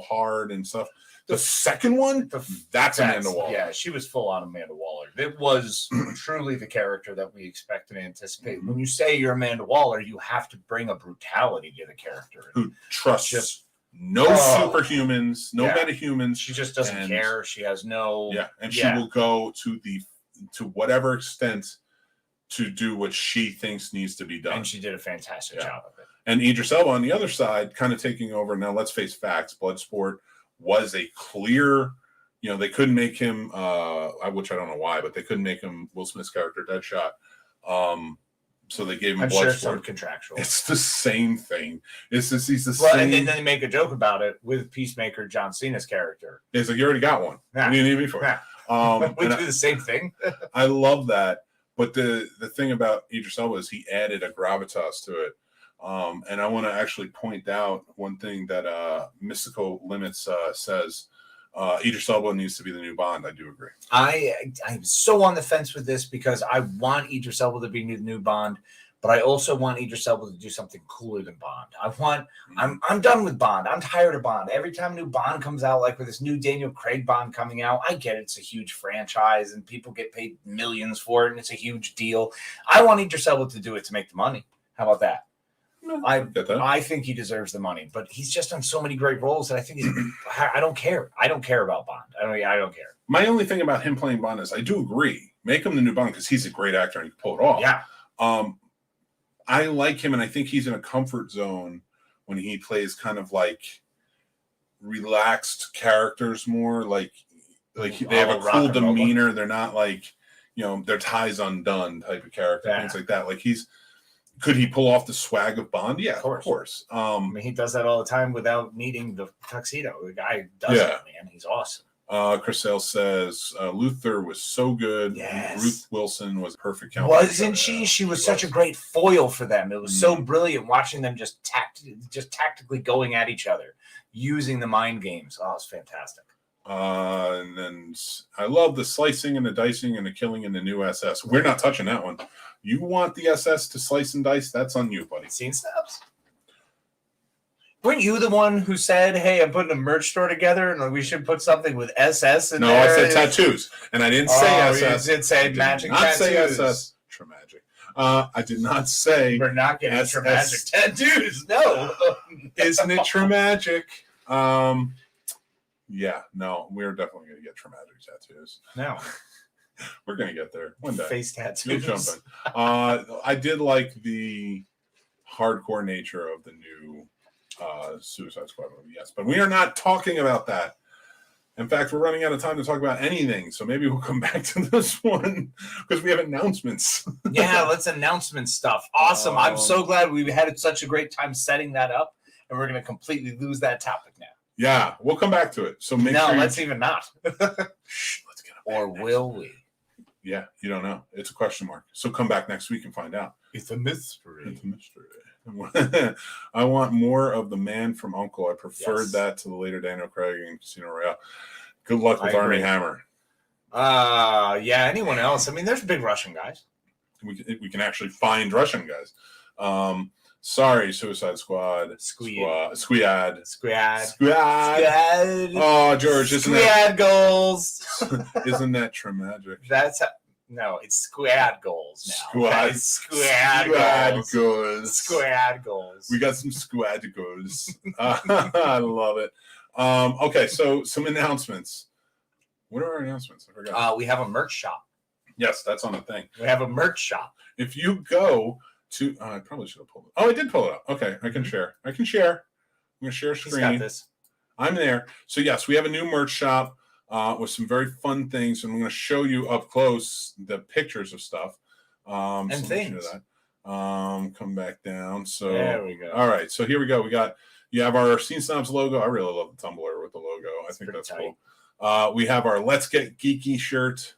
hard and stuff. The second one, that's Amanda Waller. Yeah, she was full on Amanda Waller. It was truly the character that we expect and anticipate. When you say you're Amanda Waller, you have to bring a brutality to the character. Who trusts no superhumans, no metahumans. She just doesn't care. She has no... Yeah, and she will go to whatever extent to do what she thinks needs to be done. And she did a fantastic job of it. And Idris Elba on the other side, kind of taking over. Now, let's face facts. Bloodsport was a clear, they couldn't make him, which I don't know why, but they couldn't make him Will Smith's character Deadshot. So they gave him Bloodsport. Sure some contractual. It's the same thing. He's the same. And then they make a joke about it with Peacemaker John Cena's character. It's like, you already got one. Yeah. You need me for it. We do the same thing. I love that. But the thing about Idris Elba is he added a gravitas to it. And I want to actually point out one thing that Mystical Limits says. Idris Elba needs to be the new Bond. I do agree. I'm so on the fence with this because I want Idris Elba to be the new Bond, but I also want Idris Elba to do something cooler than Bond. I'm done with Bond. I'm tired of Bond. Every time a new Bond comes out, like with this new Daniel Craig Bond coming out, I get it. It's a huge franchise and people get paid millions for it and it's a huge deal. I want Idris Elba to do it to make the money. How about that? I think he deserves the money, but he's just done so many great roles that I think I don't care. I don't care about Bond. I don't care. My only thing about him playing Bond is I do agree. Make him the new Bond because he's a great actor and he can pull it off. Yeah. I like him, and I think he's in a comfort zone when he plays kind of like relaxed characters more. Like they have a cool demeanor. They're not like, their ties undone type of character, things like that. Like could he pull off the swag of Bond? Yeah, of course. I mean, he does that all the time without needing the tuxedo. The guy does it, man. He's awesome. Chris Sale says Luther was so good. Yes. Ruth Wilson was perfect. Wasn't she? She was such a great foil for them. It was so brilliant watching them just tactically going at each other, using the mind games. Oh, it's fantastic. And then I love the slicing and the dicing and the killing in the new SS. We're not touching that one. You want the SS to slice and dice? That's on you, buddy. Seen Snobs? Weren't you the one who said, "Hey, I'm putting a merch store together, and we should put something with SS in there"? No, I said tattoos, and I didn't say SS. You did say magic tattoos. Not say SS. TraMagic. I did not say. We're not getting TraMagic tattoos. No, isn't it TraMagic? Yeah, no, we're definitely going to get TraMagic tattoos. No. We're going to get there one day. Face tattoos. You're jumping. I did like the hardcore nature of the new Suicide Squad movie, yes. But we are not talking about that. In fact, we're running out of time to talk about anything. So maybe we'll come back to this one because we have announcements. Yeah, let's announcement stuff. Awesome. I'm so glad we had such a great time setting that up. And we're going to completely lose that topic now. Yeah, we'll come back to it. So let's even not. Shh, let's get it. Or will we? Yeah, you don't know. It's a question mark. So come back next week and find out. It's a mystery. It's a mystery. I want more of the Man from U.N.C.L.E. I preferred that to the later Daniel Craig and Casino Royale. Good luck with Armie Hammer. Yeah, anyone else? I mean, there's big Russian guys. We can actually find Russian guys. Sorry, Suicide Squad. Squad. Oh, George, isn't that goals? Isn't that TraMagic? No, it's squad goals now. Squad goals. Squad goals. We got some squad goals. I love it. Okay, so some announcements. What are our announcements? I forgot. We have a merch shop. Yes, that's on the thing. We have a merch shop. If you go to, I probably should have pulled it. Oh, I did pull it up. Okay, I can share. I'm going to share a screen. He's got this. I'm there. So yes, we have a new merch shop with some very fun things, and I'm going to show you up close the pictures of stuff and things. Come back down. So there we go. All right, so here we go. You have our Scene Snobs logo. I really love the Tumblr with the logo. I think that's tight. Cool. We have our Let's Get Geeky shirt.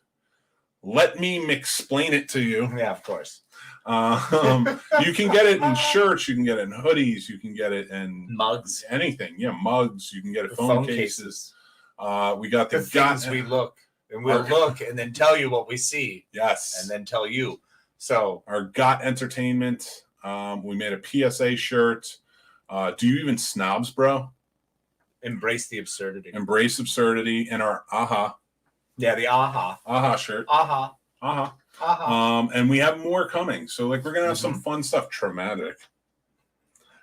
Let me explain it to you. Yeah, of course. You can get it in shirts. You can get it in hoodies. You can get it in mugs. Anything. Yeah, mugs. You can get it phone cases. We got the things we look. And we'll look and then tell you what we see. Yes. And then tell you. So our Got Entertainment. We made a PSA shirt. Do you even snobs, bro? Embrace the absurdity. Embrace absurdity. And our AHA. Yeah, the AHA shirt. AHA. And we have more coming. So we're gonna have some fun stuff. TraMagic.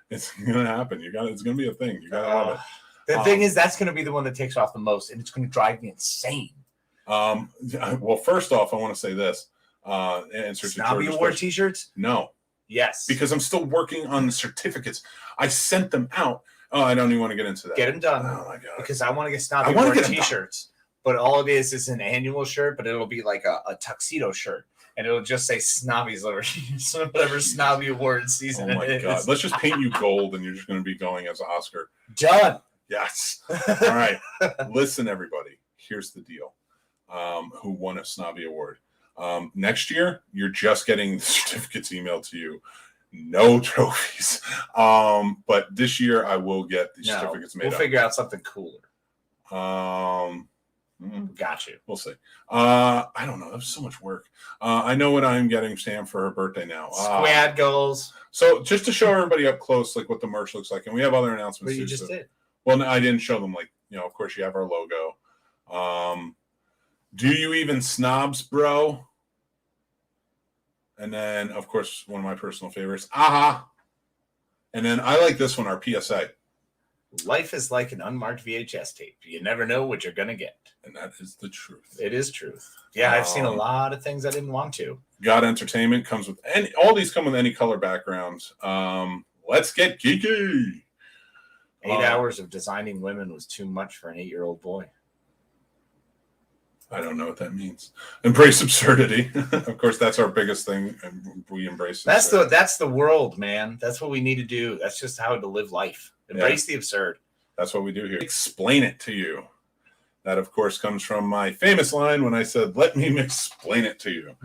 It's gonna happen. It's gonna be a thing. You gotta love it. The thing is, that's gonna be the one that takes off the most, and it's gonna drive me insane. Well, first off, I want to say this. Answer to Snobby Award t-shirts? No. Yes. Because I'm still working on the certificates. I sent them out. Oh, I don't even want to get into that. Get them done. Oh my god. Because I want to get Snobby Award t-shirts. But all it is an annual shirt, but it'll be like a tuxedo shirt. And it'll just say Snobby's whatever Snobby Award season it is. Oh my god. Let's just paint you gold and you're just going to be going as Oscar. Done. Yes. All right. Listen, everybody. Here's the deal. Who won a Snobby Award. Next year, you're just getting the certificates emailed to you. No trophies. But this year I will get the certificates made. We'll figure out something cooler. Got you. We'll see. I don't know. That was so much work. I know what I'm getting Sam for her birthday now. Squad goals. So just to show everybody up close, like what the merch looks like, and we have other announcements. But you just did. Well, no, I didn't show them. Like, of course, you have our logo. Do you even snobs, bro? And then, of course, one of my personal favorites, aha. And then I like this one, our PSA. Life is like an unmarked VHS tape. You never know what you're going to get. And that is the truth. It is truth. Yeah, I've seen a lot of things I didn't want to. God Entertainment comes with all these come with any color backgrounds. Let's get geeky. 8 hours of designing women was too much for an 8-year-old boy. I don't know what that means. Embrace absurdity. Of course, that's our biggest thing, and we embrace it. That's the world, man. That's what we need to do. That's just how to live life. Embrace the absurd. That's what we do here. Explain it to you. That, of course, comes from my famous line when I said, "Let me explain it to you."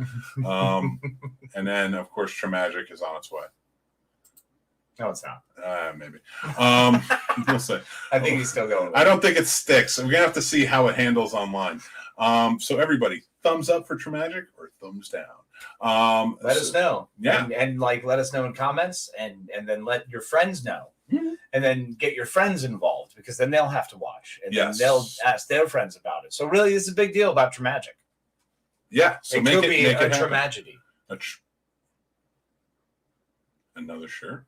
And then, of course, TraMagic is on its way. No, it's not. Maybe. We'll see. I think he's still going. I don't think it sticks. We're gonna have to see how it handles online. So everybody, thumbs up for TraMagic or thumbs down. Let us know. Yeah, and like let us know in comments, and then let your friends know, and then get your friends involved, because then they'll have to watch, and then they'll ask their friends about it. So really, it's a big deal about TraMagic. Yeah, so it could be a TraMagedy. Another shirt.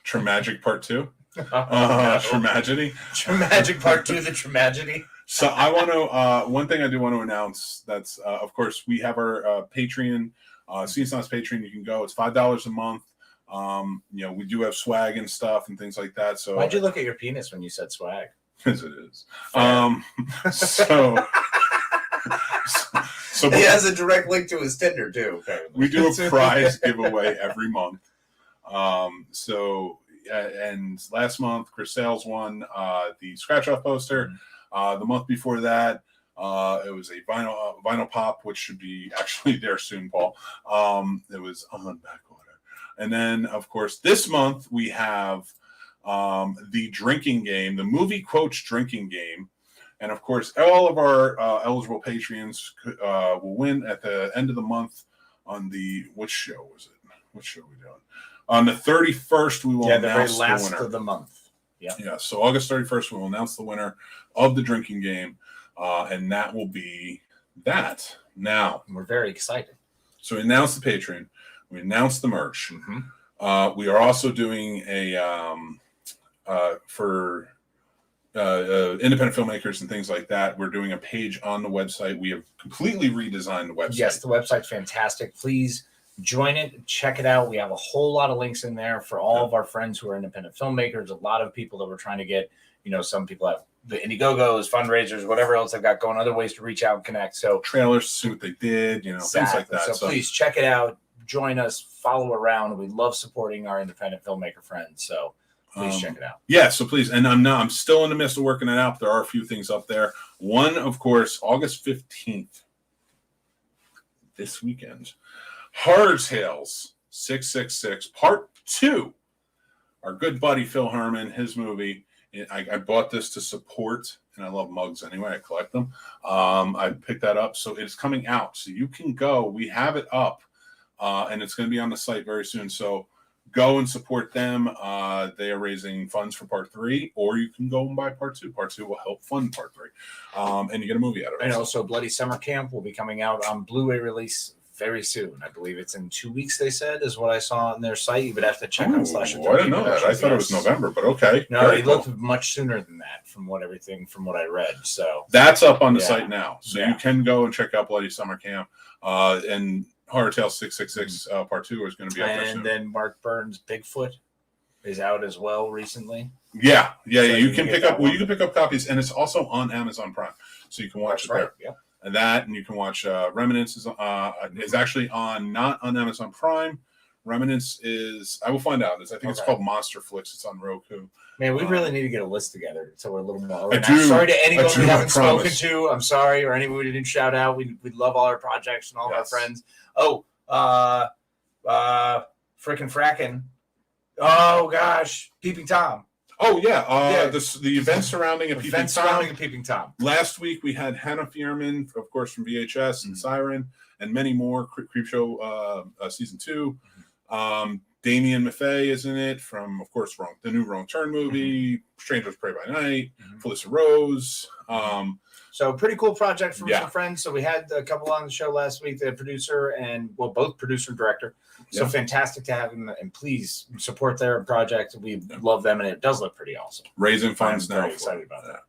TraMagic Part 2. TraMagedy. TraMagic Part 2, the TraMagedy. So I want to, one thing I do want to announce, that's, of course, we have our Patreon, Snobs Patreon. You can go, it's $5 a month. We do have swag and stuff and things like that. So why'd you look at your penis when you said swag? Because it is. So he has a direct link to his Tinder too. Apparently. We do a prize giveaway every month. And last month, Chris Sales won the scratch off poster. The month before that, it was a vinyl pop, which should be actually there soon, Paul. It was on back order. And then, of course, this month we have the drinking game, the movie quotes drinking game. And of course, all of our eligible Patreons will win at the end of the month on which show was it? What show are we doing? On the 31st, we will announce the winner. Of the month. Yeah. So August 31st, we will announce the winner of the drinking game, and that will be that. Now, we're very excited. So we announced the Patreon. We announced the merch. We are also doing a for independent filmmakers and things like that. We're doing a page on the website. We have completely redesigned the website. Yes, the website's fantastic. Please join it, check it out. We have a whole lot of links in there for all of our friends who are independent filmmakers. A lot of people that we're trying to get, some people have the Indiegogos, fundraisers, whatever else they've got going, other ways to reach out and connect. So trailers, see what they did, things like that. So please check it out, join us, follow around. We love supporting our independent filmmaker friends. So please check it out. Yeah, so please. And I'm still in the midst of working it out. There are a few things up there. One, of course, August 15th, this weekend. Horror Tales 666 Part 2. Our good buddy Phil Herman, his movie. I bought this to support, and I love mugs anyway. I collect them. I picked that up, so it's coming out. So you can go. We have it up, and it's going to be on the site very soon. So go and support them. They are raising funds for Part 3, or you can go and buy Part 2. Part 2 will help fund Part 3, and you get a movie out of it. And also, Bloody Summer Camp will be coming out on Blu-ray release very soon. I believe it's in 2 weeks, they said, is what I saw on their site. You would have to check on Slasher. I didn't know that. I thought it was November, but okay. No, it looked much sooner than that from what I read. So that's up on the site now. So you can go and check out Bloody Summer Camp. And Horror Tales 666 Part 2 is going to be up there soon. And then Mark Burns' Bigfoot is out as well recently. Yeah. You can pick up. Well, you can pick up copies, and it's also on Amazon Prime, so you can watch it there. Yeah. And you can watch Remnants is actually not on Amazon Prime. Remnants is, I will find out. I think it's called Monster Flicks. It's on Roku. Man, we really need to get a list together so we're a little more. I do. I'm sorry to anyone we haven't spoken promise. to. I'm sorry, or anyone we didn't shout out. We love all our projects and all of our friends. Oh, frickin' frackin'. Oh gosh, Peeping Tom. Oh yeah, the events surrounding a Peeping Tom. Last week we had Hannah Fierman, of course, from VHS and Siren, and many more. Creepshow season 2. Damien Maffei is in it from, of course, the new Wrong Turn movie, Strangers Pray by Night, Felissa Rose. So pretty cool project from some friends. So we had a couple on the show last week, the producer and both producer and director. So fantastic to have them, and please support their project. We love them, and it does look pretty awesome. Raising funds now. Very excited about that.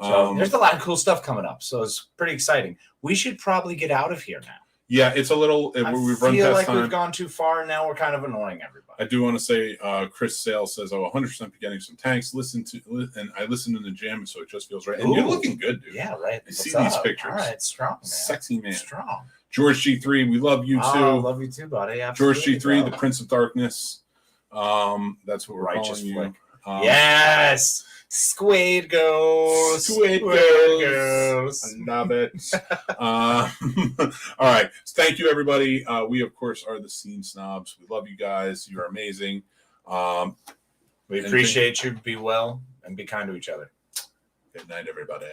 So there's a lot of cool stuff coming up. So it's pretty exciting. We should probably get out of here now. Yeah, it's a little. We've run feel past like time. We've gone too far, and now we're kind of annoying everybody. I do want to say, Chris Sales says, "Oh, 100% be getting some tanks. And I listened in the gym, so it just feels right." And you're looking good, dude. Yeah, right. I see these pictures. All right, strong, man. Sexy man. Strong. George G3, we love you too. Love you too, buddy. Absolutely, George G3, the Prince of Darkness. That's what we're Righteous calling you. Yes. Squid Ghost. Squid Ghost. I love it. All right. Thank you, everybody. We, of course, are the Scene Snobs. We love you guys. You're amazing. We appreciate you. Be well and be kind to each other. Good night, everybody.